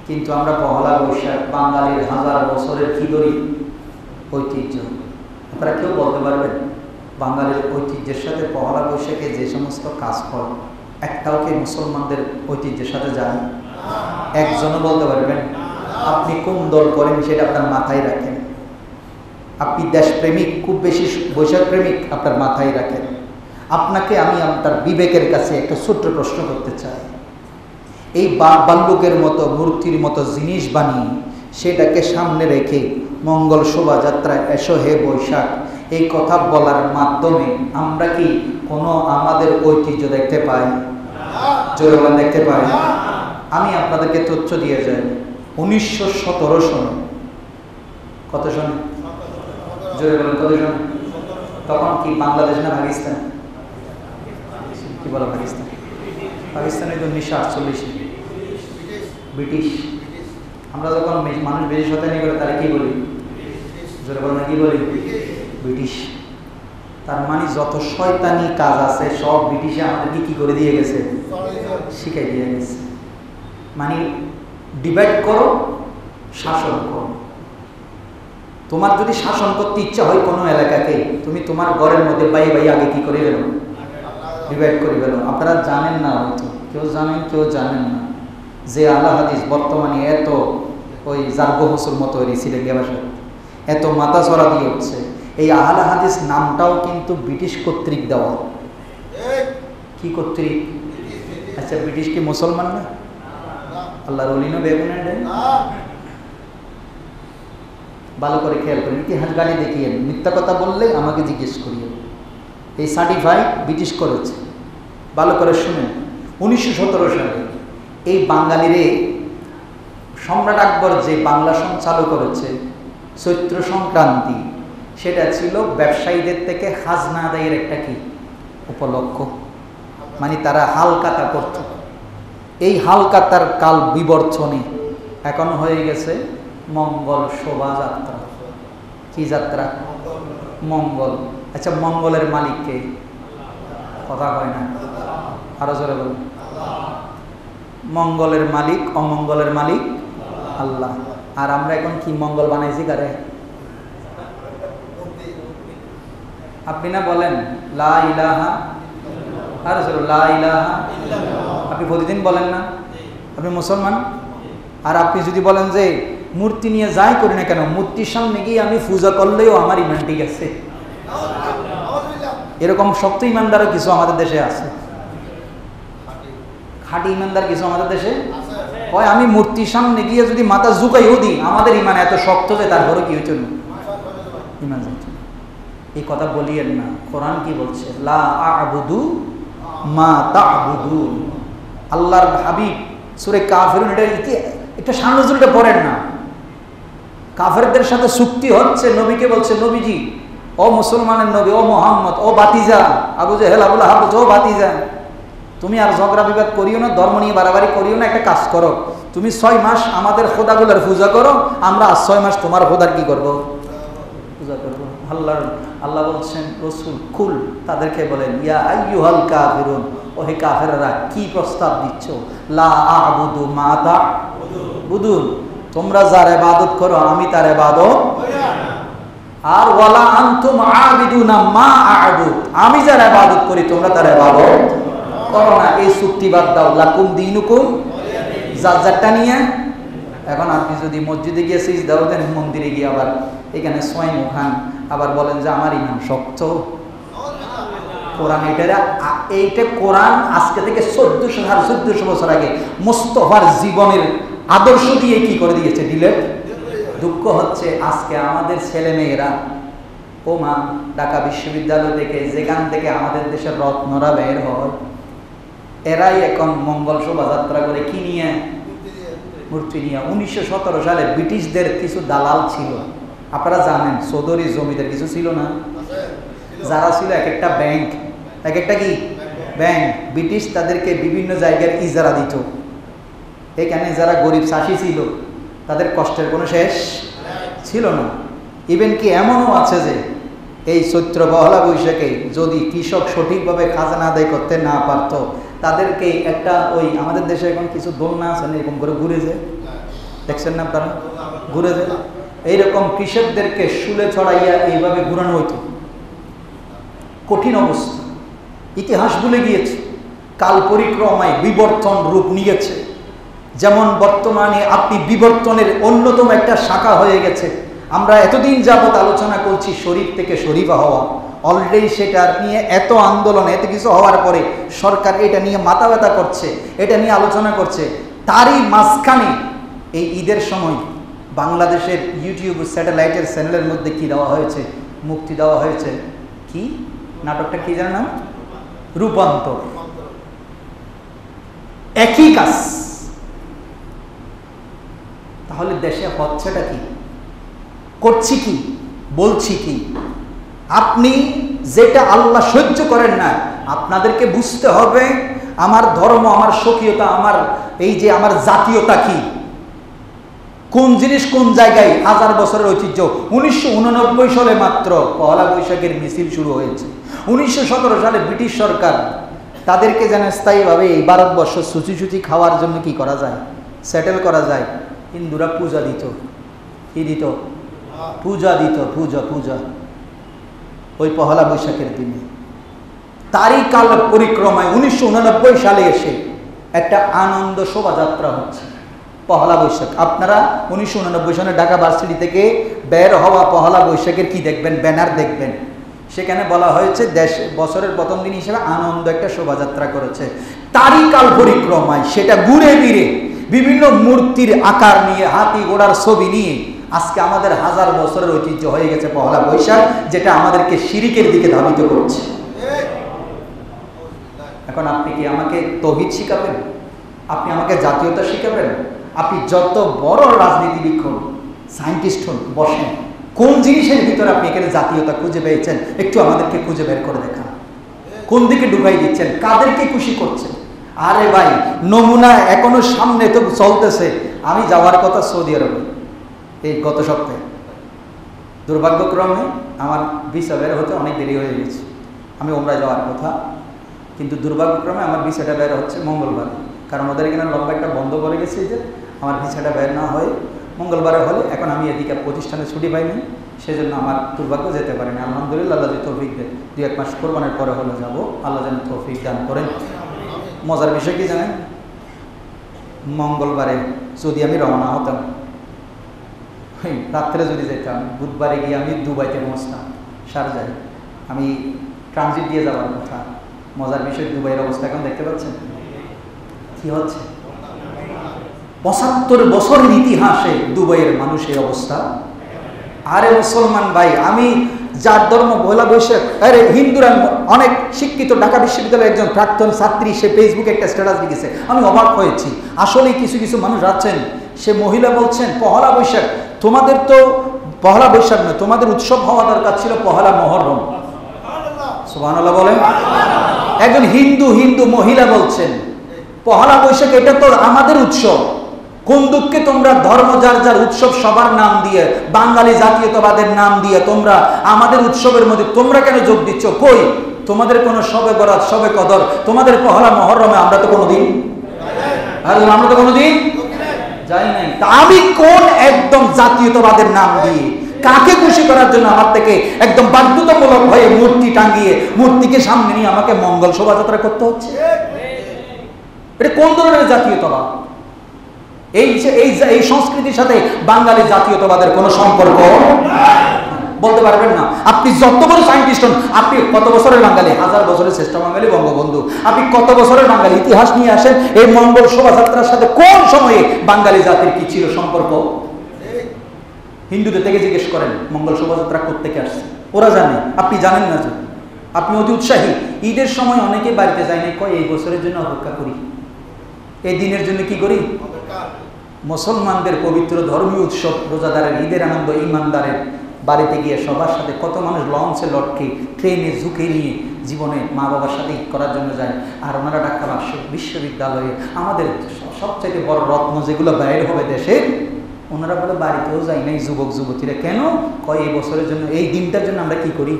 কিন্তু আমরা পহেলা বৈশাখ বাঙালির 1000 বছরের কি ধরি? ঐতিহ্য। আপনারা কেউ বলতে পারবেন বাঙালির ঐতিহ্যের সাথে পহেলা বৈশাখে যে সমস্ত কাজ করে একটাও কি মুসলমানদের ঐতিহ্যের সাথে যায়? একজনও বলতে পারবেন? আপনি কোন দল করেন সেটা আপনার মাথায় রাখেন। আপনি দেশপ্রেমিক, খুব বেশি বৈশাখ প্রেমিক, আপনার মাথায় রাখেন। আপনাকে আমি আপনার বিবেকের কাছে একটা ছোট্ট প্রশ্ন করতে চাই। এই বাল্যকের মতো মূর্তির মতো জিনিস বানিয়ে সেটাকে সামনে রেখে মঙ্গল শোভাযাত্রায় এসো হে বৈশাখ এই কথা বলার মাধ্যমে আমরা কি কোনো আমাদের ঐতিহ্য দেখতে পাই? জোরে বলেন দেখতে পাই? আমি আপনাদেরকে তথ্য দিয়ে যাই। 1917 সনে, কত সনে? জোরে বলেন কত সনে? তখন কি বাংলাদেশ না পাকিস্তান? কি বলা পাকিস্তান? পাকিস্তানে তো 1948 ব্রিটিশ। আমরা যখন মানুষ বেশি শতানি করে তাহলে কি বলি? জোরে বলেন কি বলি? ব্রিটিশ। তার মানে যত শয়তানি কাজ আছে সব ব্রিটিশে আমাদেরকে কি করে দিয়ে গেছে, শিখাই দিয়ে গেছে। মানে ডিভাইড করো, শাসন করো। তোমার যদি শাসন করতে ইচ্ছা হয় কোনো এলাকাকে, তুমি তোমার ঘরের মধ্যে বাই বাই আগে কি করে গেল, ডিভাইড করে গেল। আপনারা জানেন না, হয়তো কেউ জানেন কেউ জানেন না, যে আহলে হাদিস বর্তমানে এত ওই জার্গো হসুর মতো সিলেঙ্গা ভাষা এত মাথা চড়া দিয়ে উঠছে, এই আহলে হাদিস নামটাও কিন্তু ব্রিটিশ কর্তৃক দেওয়া। কি কর্তৃক? আচ্ছা, ব্রিটিশ কি মুসলমান না? আল্লাহর ওলি না বেগুনের? ভালো করে খেয়াল করেন, ইতিহাস গাড়ি দেখিয়ে, মিথ্যা কথা বললে আমাকে জিজ্ঞেস করিয়ে। এই সার্টিফাই ব্রিটিশ করেছে, ভালো করে শুনেন। 1917 সালে এই বাঙালিরে সম্রাট আকবর যে বাংলা সন চালু করেছে, চৈত্র সংক্রান্তি, সেটা ছিল ব্যবসায়ীদের থেকে খাজনা আদায়ের একটা কি উপলক্ষ। মানে তারা হালকাতা করত। এই হালকাতার কাল বিবর্তনে এখন হয়ে গেছে মঙ্গল শোভাযাত্রা। কি যাত্রা? মঙ্গল। আচ্ছা, মঙ্গলের মালিক কে? কথা কয় না, আরো জোরে বলুন। মঙ্গলের মালিক, অমঙ্গলের মালিক আল্লাহ। আর আমরা এখন কি মঙ্গল বানাইছি কারে? আপনি না বলেন লা ইলাহা, আর লা ইলাহা, আপনি প্রতিদিন বলেন না? আপনি মুসলমান। আর আপনি যদি বলেন যে মূর্তি নিয়ে যাই করি না কেন, মূর্তির সামনে গিয়ে আমি পূজা করলেও আমার ইমান ঠিক আছে, এরকম শক্ত ইমানদারও কিছু আমাদের দেশে আছে। খাঁটি ইমানদার কিছু আমাদের দেশে হয়, আমি মূর্তির সামনে গিয়ে যদি মাথা ঝুঁকাইও দিই, আমাদের ইমান এত শক্ত যে তারপরে কি হইত না, ইমান যাইত। এই কথা বলিয়েন না। কোরআন কি বলছে? লা আ'বুদু মা তা'বুদুন। আল্লাহর হাবিব সূরা কাফিরুন এটা সানুজুলটা পড়েন না। কাফেরদের সাথে চুক্তি হচ্ছে, নবীকে বলছে, নবীজি, ও মুসলমানের নবী, ও মুহাম্মদ, ও বাতিজা আবু জেহেল, আবুল আহাব, ও বাতিজা, তুমি আর ঝগড়া বিবাদ করিও না, ধর্ম নিয়ে বাড়াবাড়ি করিও না। একটা কাজ করো, তুমি 6 মাস আমাদের খোদাগুলোর পূজা করো, আমরা আর 6 মাস তোমার খোদার কি করবো? পূজা করবো। আল্লাহ বলছেন, রসুল কুল, তাদেরকে বলেন, ইয়া আইয়ুহাল কাফিরুন, ও হে কাফেররা, কি প্রস্তাব দিচ্ছ? লা আ'বুদু মা তা'বুদুন, তোমরা যার ইবাদত করো আমি তার ইবাদত, আর ওয়ালা আনতুম আ'বিদুনা মা আ'বুদ, আমি যার ইবাদত করি তোমরা তার ইবাদত করো না। এই চুক্তি বাদ দাও, লাকুম দীনুকুম, যার যারটা নিয়ে। এখন আপনি যদি মসজিদে গিয়ে সিজদা দেন, মন্দিরে গিয়ে আবার এখানে সোয়াই মুখান, আবার বলেন যে আমার ইমান শক্ত। কোরআন এইটা কোরআন আজকে থেকে 1400 বছর আগে মুস্তাফার জীবনের আদর্শ দিয়ে কি করে দিয়েছে, ডিলেট। দুঃখ হচ্ছে আজকে আমাদের ছেলে মেয়েরা, ও মা, ঢাকা বিশ্ববিদ্যালয় থেকে, যেখান থেকে আমাদের দেশের রত্নরা বের হয়, এরাই এখন মঙ্গল শোভাযাত্রা করে কি নিয়ে? মূর্তি নিয়ে। 1917 সালে ব্রিটিশদের কিছু দালাল ছিল, আপনারা জানেন, চৌধুরী জমিদের কিছু ছিল না, যারা ছিল এক একটা ব্যাংক, এক একটা কি ব্যাংক, ব্রিটিশ তাদেরকে বিভিন্ন জায়গার ইজারা দিত। এখানে যারা গরিব চাষি ছিল তাদের কষ্টের কোনো শেষ ছিল না। ইভেন কি এমনও আছে যে এই চৈত্র পহেলা বৈশাখে যদি কৃষক সঠিকভাবে খাজনা আদায় করতে না পারত, তাদেরকে একটা ওই আমাদের দেশে এখন কিছু দোলনা আছে, এরকম করে ঘুরে যায়, দেখছেন না আপনারা, ঘুরে যায়, এইরকম কৃষকদেরকে শুলে ছড়াইয়া এইভাবে ঘুরানো হইতো। কঠিন অবস্থা, ইতিহাস ভুলে গিয়েছে, কাল পরিক্রমায় বিবর্তন রূপ নিয়েছে। যেমন বর্তমানে আপনি বিবর্তনের অন্যতম একটা শাখা হয়ে গেছে। আমরা এতদিন যাবৎ আলোচনা করছি শরীফ থেকে শরীফা হওয়া, অলরেডি সেটা নিয়ে এত আন্দোলন, এত কিছু হওয়ার পরে সরকার এটা নিয়ে মাথা ব্যথা করছে, এটা নিয়ে আলোচনা করছে। তারই মাঝখানে এই ঈদের সময় বাংলাদেশের ইউটিউব স্যাটেলাইটের চ্যানেলের মধ্যে কি দেওয়া হয়েছে, মুক্তি দেওয়া হয়েছে, কি নাটকটা কি জানেন? রূপান্তর। একই কাজ। তাহলে দেশে হচ্ছেটা কি, করছি কি, বলছি কি? আপনি যেটা আল্লাহ সহ্য করেন না, আপনাদেরকে বুঝতে হবে আমার ধর্ম, আমার স্বকীয়তা, আমার এই যে আমার জাতীয়তা কি, কোন জিনিস কোন জায়গায়, 1000 বছরের ঐতিহ্য। 1989 সালে মাত্র পহেলা বৈশাখের মিছিল শুরু হয়েছে। 1917 সালে ব্রিটিশ সরকার তাদেরকে যেন স্থায়ীভাবে এই ভারতবর্ষ সুচি খাওয়ার জন্য কি করা যায়, সেটেল করা যায়। হিন্দুরা পূজা দিত, কি দিত? পূজা দিত, পূজা ওই পহেলা বৈশাখের দিনে। তারই কাল পরিক্রমায় 1989 সালে এসে একটা আনন্দ শোভাযাত্রা হচ্ছে পহেলা বৈশাখ। আপনারা 1989 সালে ঢাকা ভার্সিটি থেকে বের হওয়া পহেলা বৈশাখের কি দেখবেন? ব্যানার দেখবেন। সেখানে বলা হয়েছে দেশ বছরের প্রথম দিন হিসেবে আনন্দ একটা শোভাযাত্রা করেছে। তারই কাল পরিক্রমায় সেটা ঘুরে ফিরে বিভিন্ন মূর্তির আকার নিয়ে, হাতি ঘোড়ার ছবি নিয়ে আজকে আমাদের হাজার বছরের ঐতিহ্য হয়ে গেছে পহেলা বৈশাখ, যেটা আমাদেরকে শিরিকের দিকে ধাবিত করছে। এখন আপনি কি আমাকে তৌহিদ শিখাবেন? আপনি আমাকে জাতীয়তা শিখাবেন? আপনি যত বড় রাজনীতিবিদ হন, সায়েন্টিস্ট হন, বসেন, কোন জিনিসের ভিতরে আপনি এখানে জাতীয়তা খুঁজে পেয়েছেন? একটু আমাদেরকে খুঁজে বের করে দেখান। কোন দিকে ডুবাই দিচ্ছেন? কাদেরকে খুশি করছেন? আরে ভাই, নমুনা এখনো সামনে তো চলতেছে। আমি যাওয়ার কথা সৌদি আরবে এই গত সপ্তাহে, দুর্ভাগ্যক্রমে আমার ভিসা বের হতে অনেক দেরি হয়ে গেছে। আমি ওমরায় যাওয়ার কথা, কিন্তু দুর্ভাগ্যক্রমে আমার ভিসাটা বের হচ্ছে মঙ্গলবার, কারণ ওদের এখানে লম্বা একটা বন্ধ করে গেছে যে আমার ভিসাটা বের না হয়ে মঙ্গলবারে হলে। এখন আমি এদিকে প্রতিষ্ঠানে ছুটি পাইনি, সেজন্য আমার দুর্ভাগ্য যেতে পারিনি। আলহামদুলিল্লাহ, আল্লাহ যদি তৌফিক দেয় 2-1 মাস কোরবানের পরে হলে যাবো। আল্লাহ যেন তৌফিক দান করেন। মজার বিষয় কি জানেন? মঙ্গলবারে যদি আমি রওনা হতাম, রাত্রে যদি যেতাম, বুধবারে গিয়ে আমি দুবাইতে পৌঁছতাম, শারজায়। আমি ট্রানজিট দিয়ে যাওয়ার কথা। মজার বিষয়, দুবাইয়ের অবস্থা এখন দেখতে পাচ্ছেন কি হচ্ছে? 75 বছরের ইতিহাসে দুবাইয়ের মানুষের অবস্থা। আরে মুসলমান ভাই, আমি যার ধর্ম পহেলা বৈশাখ, আরে হিন্দুরা অনেক শিক্ষিত, ঢাকা বিশ্ববিদ্যালয়ের একজন প্রাক্তন ছাত্রী, সে ফেসবুকে একটা স্ট্যাটাস লিখেছে, আমি অবাক হয়েছি। আসলে কিছু কিছু মানুষ আছেন, সে মহিলা বলছেন পহেলা বৈশাখ তোমাদের তো পহেলা বৈশাখ নয়, তোমাদের উৎসব হওয়া দরকার ছিল পহেলা মহরম। সুবহানাল্লাহ বলেন। একজন হিন্দু মহিলা বলছেন পহেলা বৈশাখ এটা তো আমাদের উৎসব। কোন দুঃখে তোমরা ধর্ম যার যার উৎসব সবার নাম দিয়ে, বাঙালি জাতীয়তাবাদের নাম দিয়ে তোমরা আমাদের উৎসবের মধ্যে তোমরা কেন যোগ দিচ্ছ? কই তোমাদের কোনো শবে বরাত, শবে কদর, তোমাদের পহেলা মহরমে আমরা তো কোনোদিন যাই নাই। তা আমি কোন একদম জাতীয়তাবাদের নাম দিয়ে কাকে খুশি করার জন্য আমার থেকে একদম বাধ্যতামূলক হয়ে মূর্তি টাঙ্গিয়ে মূর্তিকে সামনে নিয়ে আমাকে মঙ্গল শোভাযাত্রা করতে হচ্ছে? এটা কোন ধরনের জাতীয়তাবাদ? এই সংস্কৃতির সাথে বাঙালি জাতীয়তাবাদের কোনো সম্পর্ক বলতে পারবেন না। আপনি যত বড় সায়েন্টিস্ট হন, আপনি কত বছরের বাঙালি? 1000 বছরের শ্রেষ্ঠ বাঙালি বঙ্গবন্ধু। আপনি কত বছরের বাঙালি? ইতিহাস নিয়ে আসেন। এই মঙ্গল শোভাযাত্রার সাথে কোন সময়ে বাঙালি জাতির কি ছিল সম্পর্ক? হিন্দুদের থেকে জিজ্ঞেস করেন মঙ্গল শোভাযাত্রা কোত্থেকে আসছে, ওরা জানে, আপনি জানেন না। যে আপনি অতি উৎসাহী, ঈদের সময় অনেকে বাড়িতে যায় না, কয় এই বছরের জন্য অপেক্ষা করি, এই দিনের জন্য কি করি? মুসলমানদের পবিত্র ধর্মীয় উৎসব রোজাদারের ঈদের আনন্দ, ইমানদারের বাড়িতে গিয়ে সবার সাথে কত মানুষ লঞ্চে লটকে, ট্রেনে ঝুঁকে নিয়ে জীবনে মা বাবার সাথে ঈদ করার জন্য যায়। আর ওনারা ঢাকা বিশ্ববিদ্যালয়ে আমাদের সবচেয়ে বড় রত্ন যেগুলো বাইরে হবে দেশে, ওনারা বলে বাড়িতেও যাই নাই যুবক যুবতীরা। কেন? কয় এই বছরের জন্য, এই দিনটার জন্য আমরা কি করি?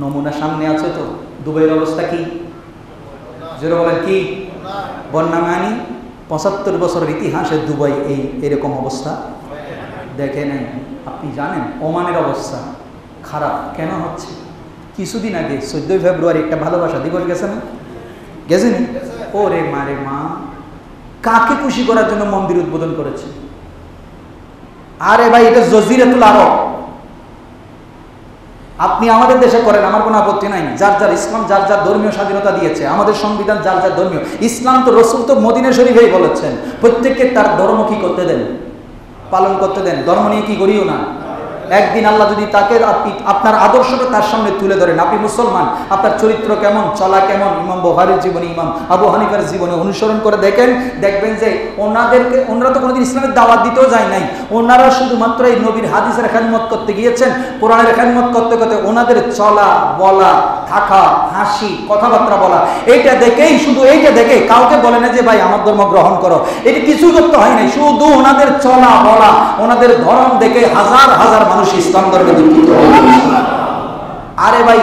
নমুনা সামনে আছে তো। দুবাইয়ের অবস্থা কি? জোরে বলেন কি? বন্যা মানি 75 বছরের ইতিহাসে দুবাই এরকম অবস্থা দেখে নাই। আপনি জানেন ওমানের অবস্থা খারাপ কেন হচ্ছে? কিছুদিন আগে 14 ফেব্রুয়ারি একটা ভালোবাসা দিবস গেছে না? গেছেন? ওরে মারে মা, কাকে খুশি করার জন্য মন্দির উদ্বোধন করেছে? আরে ভাই, এটা জজিরাতুল আরব। আপনি আমাদের দেশে করেন, আমার কোনো আপত্তি নাই। যার যার ইসলাম, যার যার ধর্মীয় স্বাধীনতা দিয়েছে, আমাদের সংবিধান যার যার ধর্মীয়। ইসলাম তো রসুল তো মদিনা শরীফেই বলেছেন প্রত্যেককে তার ধর্ম কি করতে দেন, পালন করতে দেন। ধর্ম নিয়ে কি করিও না। একদিন আল্লাহ যদি তাকে আপনার আদর্শটা তার সামনে তুলে ধরেন, আপনি মুসলমান, আপনার চরিত্র কেমন, চলা কেমন, ইমাম বুখারীর জীবনী, ইমাম আবু হানিফার জীবনে অনুসরণ করে দেখবেন যে ওনারা তো কোনোদিন ইসলামের দাওয়াত দিতেও যায় নাই। ওনারা শুধুমাত্র এই নবীর হাদিসের খেদমত করতে গিয়েছেন, কোরআনের খেদমত করতে করতে ওনাদের চলা বলা, থাকা, হাসি, কথাবার্তা বলা, এইটা দেখে কাউকে বলে না যে ভাই আমার ধর্ম গ্রহণ করো। এটা কিছু করতে হয় নাই, শুধু ওনাদের চলা বলা, ওনাদের ধর্ম দেখে হাজার হাজার মানুষ ইসলাম ধর্মে দীক্ষিত। আরে ভাই,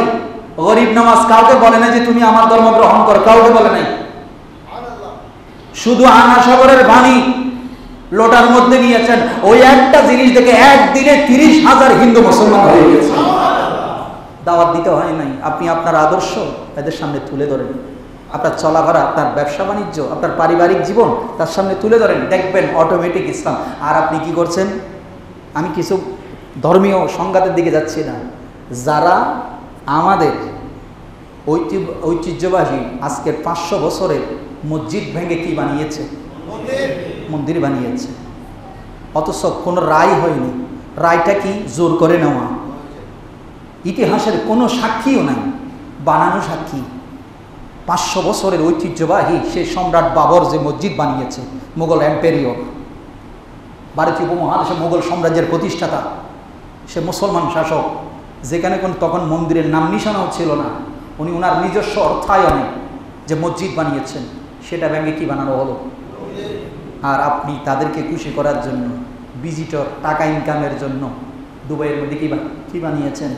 গরিব নামাজ কাউকে বলে না যে তুমি আমার ধর্ম গ্রহণ করো, কাউকে বলে নাই। শুধু আনা সাগরের বাণী লোটার মধ্যে নিয়েছেন, ওই একটা জিনিস দেখে একদিনে 30,000 হিন্দু মুসলমান হয়ে গেছে। দাওয়াত দিতে হয় নাই, আপনি আপনার আদর্শ এদের সামনে তুলে ধরেন, আপনার চলাফেরা, আপনার ব্যবসা বাণিজ্য, আপনার পারিবারিক জীবন তার সামনে তুলে ধরেন, দেখবেন অটোমেটিক ইসলাম। আর আপনি কি করছেন? আমি কিছু ধর্মীয় সংঘাতের দিকে যাচ্ছি না, যারা আমাদের ঐতিহ্যবাহী আজকের 500 বছরের মসজিদ ভেঙে কি বানিয়েছে? মন্দির বানিয়েছে, অথচ কোনো রায় হয়নি। রায়টা কি? জোর করে নেওয়া। ইতিহাসের কোনো সাক্ষীও নাই, বানানো সাক্ষী। 500 বছরের ঐতিহ্যবাহী সেই সম্রাট বাবর যে মসজিদ বানিয়েছে, মুঘল এম্পেরিয়র, ভারতীয় উপমহাদেশে মুঘল সাম্রাজ্যের প্রতিষ্ঠাতা, সে মুসলমান শাসক, যেখানে তখন মন্দিরের নাম নিশানাও ছিল না, উনি ওনার নিজস্ব অর্থায়নে যে মসজিদ বানিয়েছেন, সেটা ভেঙে কি বানানো হলো? আর আপনি তাদেরকে খুশি করার জন্য, ভিজিটর টাকা ইনকামের জন্য দুবাইয়ের মধ্যে কি বানিয়েছেন?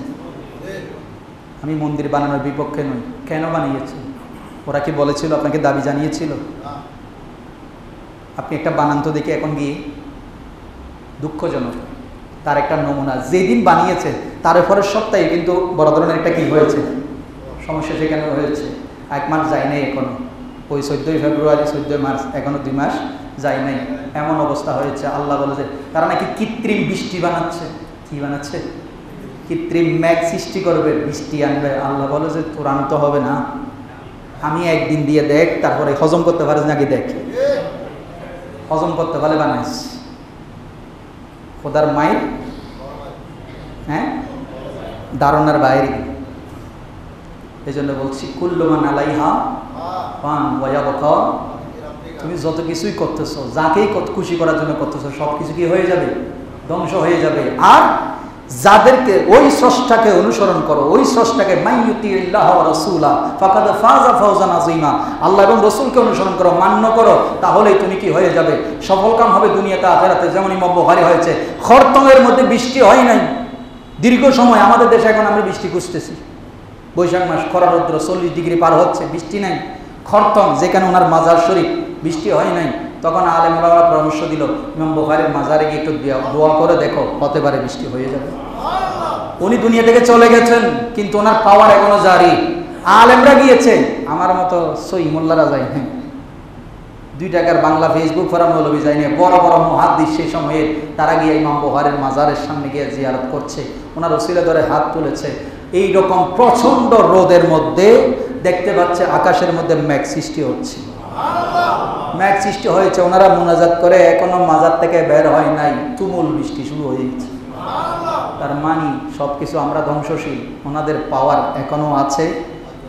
আমি মন্দির বানানোর বিপক্ষে নই, কেন বানিয়েছেন? ওরা কি বলেছিল? আপনাকে দাবি জানিয়েছিল? আপনি একটা বানান তো দেখে এখন গিয়ে, দুঃখজনক। তার একটা নমুনা যেদিন বানিয়েছে তার পরের সপ্তাহে কিন্তু বড় ধরনের একটা কি হয়েছে, সমস্যা সেখানে হয়েছে। 1 মাস যায় নাই এখনো, ওই 14 ফেব্রুয়ারি 14 মার্চ, এখনো 2 মাস যায় নাই, এমন অবস্থা হয়েছে। আল্লাহ বলে যে তারা নাকি কৃত্রিম বৃষ্টি বানাচ্ছে। কি বানাচ্ছে? কৃত্রিম মেঘ সৃষ্টি করবে, বৃষ্টি আনবে। আল্লাহ বলে যে তোর আনতে হবে না, আমি একদিন দিয়ে দেখ, তারপরে হজম করতে পারিস নাকি দেখ, হজম করতে পারলে বানাইস। খোদার মায়ের ধারণার বাইরে। এই জন্য বলছি কুল্লু মান আলাইহা ফান ওয়া ইয়াবকা। তুমি যত কিছুই করতেছো, যাকেই খুশি করার জন্য করতেছো, সব কিছু কি হয়ে যাবে? ধ্বংস হয়ে যাবে। আর যাদেরকে ওই স্রষ্টাকে অনুসরণ করো, ওই স্রষ্টাকে মাইয়ুতিল্লাহ ওয়া রাসূলা ফাকাদ ফাযা ফাওজান আযীমা, আল্লাহ এবং রাসূলকে অনুসরণ করো, মান্য করো, তাহলেই তুমি কি হয়ে যাবে? সফলকাম হবে দুনিয়াতে আখিরাতে। যেমন ইমাম বুখারী হয়েছে, খরতমের মধ্যে বৃষ্টি হয় নাই দীর্ঘ সময়। আমাদের দেশে এখন আমরা বৃষ্টি খুঁজতেছি, বৈশাখ মাস, খরা রৌদ্র, 40 ডিগ্রি পার হচ্ছে, বৃষ্টি নাই। খরতম, যেখানে ওনার মাজার শরীফ, বৃষ্টি হয় নাই। তখন আলেম ওলামারা পরামর্শ দিল, ইমাম বুখারীর মাজারে গিয়ে একটু দোয়া করে দেখো, হতে পারে বৃষ্টি হয়ে যাবে। উনি দুনিয়া থেকে চলে গেছেন, কিন্তু ওনার পাওয়ার এখনো জারি। আলেমরা গিয়েছে, আমার মতো সই মোল্লারা যায়, 2 টাকার বাংলা ফেসবুক ফোরাম মৌলবী যায় না, বড় বড় মুহাদ্দিস সেই সময়ে তারা গিয়ে ইমাম বুখারীর মাজারের সামনে গিয়ে জিয়ারত করছে, ওনার ওসিলা ধরে হাত তুলেছে। এই রকম প্রচন্ড রোদের মধ্যে দেখতে পাচ্ছে আকাশের মধ্যে মেঘ সৃষ্টি হচ্ছে, মেঘ সৃষ্টি হয়েছে। ওনারা মুনাজাত করে, এখনো মাজার থেকে বের হয় নাই, তুমুল বৃষ্টি শুরু হয়ে গেছে। তার মানে সবকিছু আমরা ধ্বংসশীল, ওনাদের পাওয়ার এখনো আছে।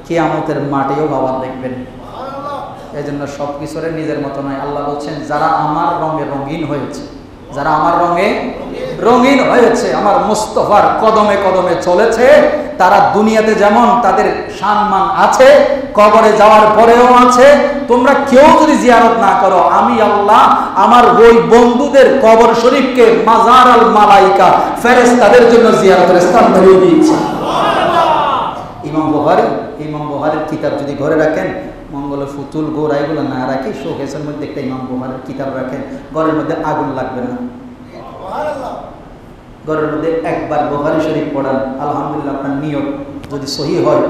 কিয়ামতের মাঠেও পাওয়ার দেখবেন। এই জন্য সবকিছুর নিজের মতো নয়। আল্লাহ বলছেন যারা আমার রঙে রঙিন হয়েছে, যারা আমার রঙে রঙিন হয়েছে, আমার মুস্তাফার কদমে কদমে চলেছে, তারা দুনিয়াতে যেমন তাদের সম্মান আছে, কবরে যাওয়ার পরেও আছে। তোমরা কেউ যদি জিয়ারত না করো, আমি আল্লাহ আমার ওই বন্ধুদের কবর শরীফকে মাজার আল মালাইকা, ফেরেশতাদের জন্য জিয়ারতের স্থান বানিয়ে দিয়েছি। ইমাম বুখারীর কিতাব যদি ঘরে রাখেন, মঙ্গল ফুতুল গোড়া এগুলো না রাখি, শোকেসের মধ্যে একটা ইমাম বুখারীর কিতাব রাখেন, ঘরের মধ্যে আগুন লাগবে না। ঘরের মধ্যে একবার বুখারী শরীফ পড়ান, আলহামদুলিল্লাহ, আপনার নিয়ত যদি সহি হয়,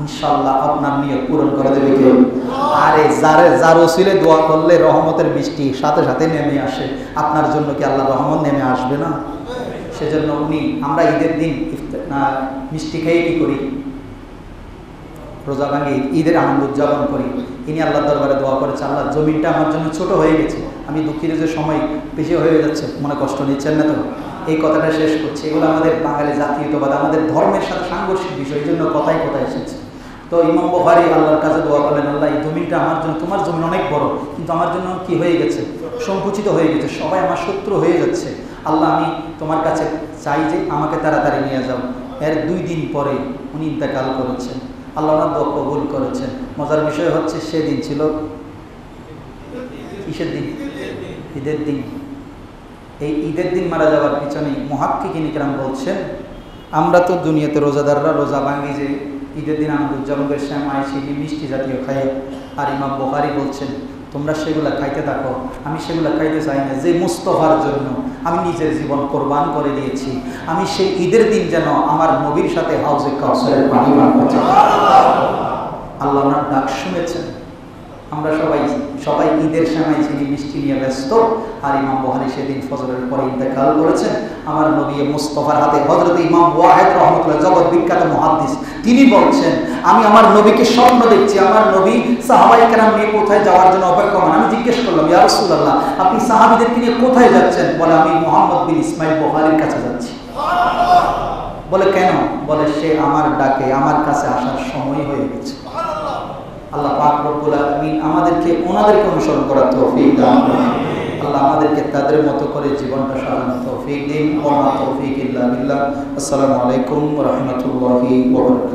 ইনশাআল্লাহ আপনার নিয়ত পূরণ করে দেবে কেউ। আরে যার ওসিলে দোয়া করলে রহমতের বৃষ্টি সাথে সাথে নেমে আসে, আপনার জন্য কি আল্লাহ রহমত নেমে আসবে না? সেজন্য আমরা ঈদের দিন মিষ্টি খেয়ে কি করি? রোজা ভাঙি, ঈদের আনন্দ উদযাপন করি। ইনি আল্লাহর দরবারে দোয়া করেছে, আল্লাহ জমিনটা আমার জন্য ছোট হয়ে গেছে, আমি দুঃখিত যে সময় বেশি হয়ে যাচ্ছে, মনে কষ্ট নিচ্ছেন না তো? এই কথাটা শেষ করছি। এগুলো আমাদের বাঙালি জাতীয়তাবাদ, আমাদের ধর্মের সাথে সাংঘর্ষিক বিষয়, এই জন্য কথায় এসেছে। তো ইমাম বুখারী আল্লাহর কাছে দোয়া করলেন, আল্লাহ এই জমিনটা আমার জন্য, তোমার জমিন অনেক বড়, কিন্তু আমার জন্য কি হয়ে গেছে? সংকুচিত হয়ে গেছে, সবাই আমার শত্রু হয়ে যাচ্ছে। আল্লাহ আমি তোমার কাছে চাই যে আমাকে তাড়াতাড়ি নিয়ে যাও। এর 2 দিন পরে উনি ইন্তেকাল করেছেন। আল্লাহ ওনার দোয়া কবুল করেছেন। মজার বিষয় হচ্ছে সেদিন ছিল কিসের দিন? ঈদের দিন। এই ঈদের দিন মারা যাওয়ার পিছনে মুহাক্কিকিন ইকরাম বলছেন আমরা তো দুনিয়াতে রোজাদাররা রোজা ভাঙি যে ঈদের দিন আনন্দ উদযাপন করে শ্যামাই সিঁড়ি মিষ্টি জাতীয় খাই, আর ইমাম বুখারী বলছেন তোমরা সেগুলা খাইতে থাকো, আমি সেগুলা খাইতে চাই না। যে মুস্তফার জন্য আমি নিজের জীবন কোরবান করে দিয়েছি, আমি সেই ঈদের দিন যেন আমার নবীর সাথে হাউজে কাউসারের পানি পান করতে। আল্লাহ ওনার ডাক শুনেছেন। আমরা সবাই ঈদের সময় যিনি মিষ্টি নিয়ে ব্যস্ত, আর ইমাম বুখারী সেদিন ফজরের পরে ইন্তেকাল করেছেন। আমার নবী মুস্তাফার হাতে হযরত ইমাম ওয়াহিদ রাহমাতুল্লাহ, জগৎ বিখ্যাত মুহাদ্দিস, তিনি বলছেন আমি আমার নবীকে স্বপ্ন দেখছি, আমার নবী সাহাবায়ে কেরাম নিয়ে কোথায় যাওয়ার জন্য অপেক্ষমান। আমি জিজ্ঞেস করলাম ইয়া রাসূলুল্লাহ আপনি সাহাবীদেরকে নিয়ে কোথায় যাচ্ছেন? বলে আমি মুহাম্মদ বিন ইসমাইল বুখারীর কাছে যাচ্ছি। বলে কেন? বলে সে আমার ডাকে আমার কাছে আসার সময় হয়ে গেছে। আল্লাহ পাক রব্বুল আলামিন আমাদেরকে ওনাদেরকে অনুসরণ করার তৌফিক দান করুন। আল্লাহ আমাদেরকে তাদের মতো করে জীবনটা সাজানোর তৌফিক দিন। ওয়া মা তৌফিক ইল্লা বিল্লাহ। আসসালামু আলাইকুম ওয়া রাহমাতুল্লাহি ওয়া বারাকাতুহু।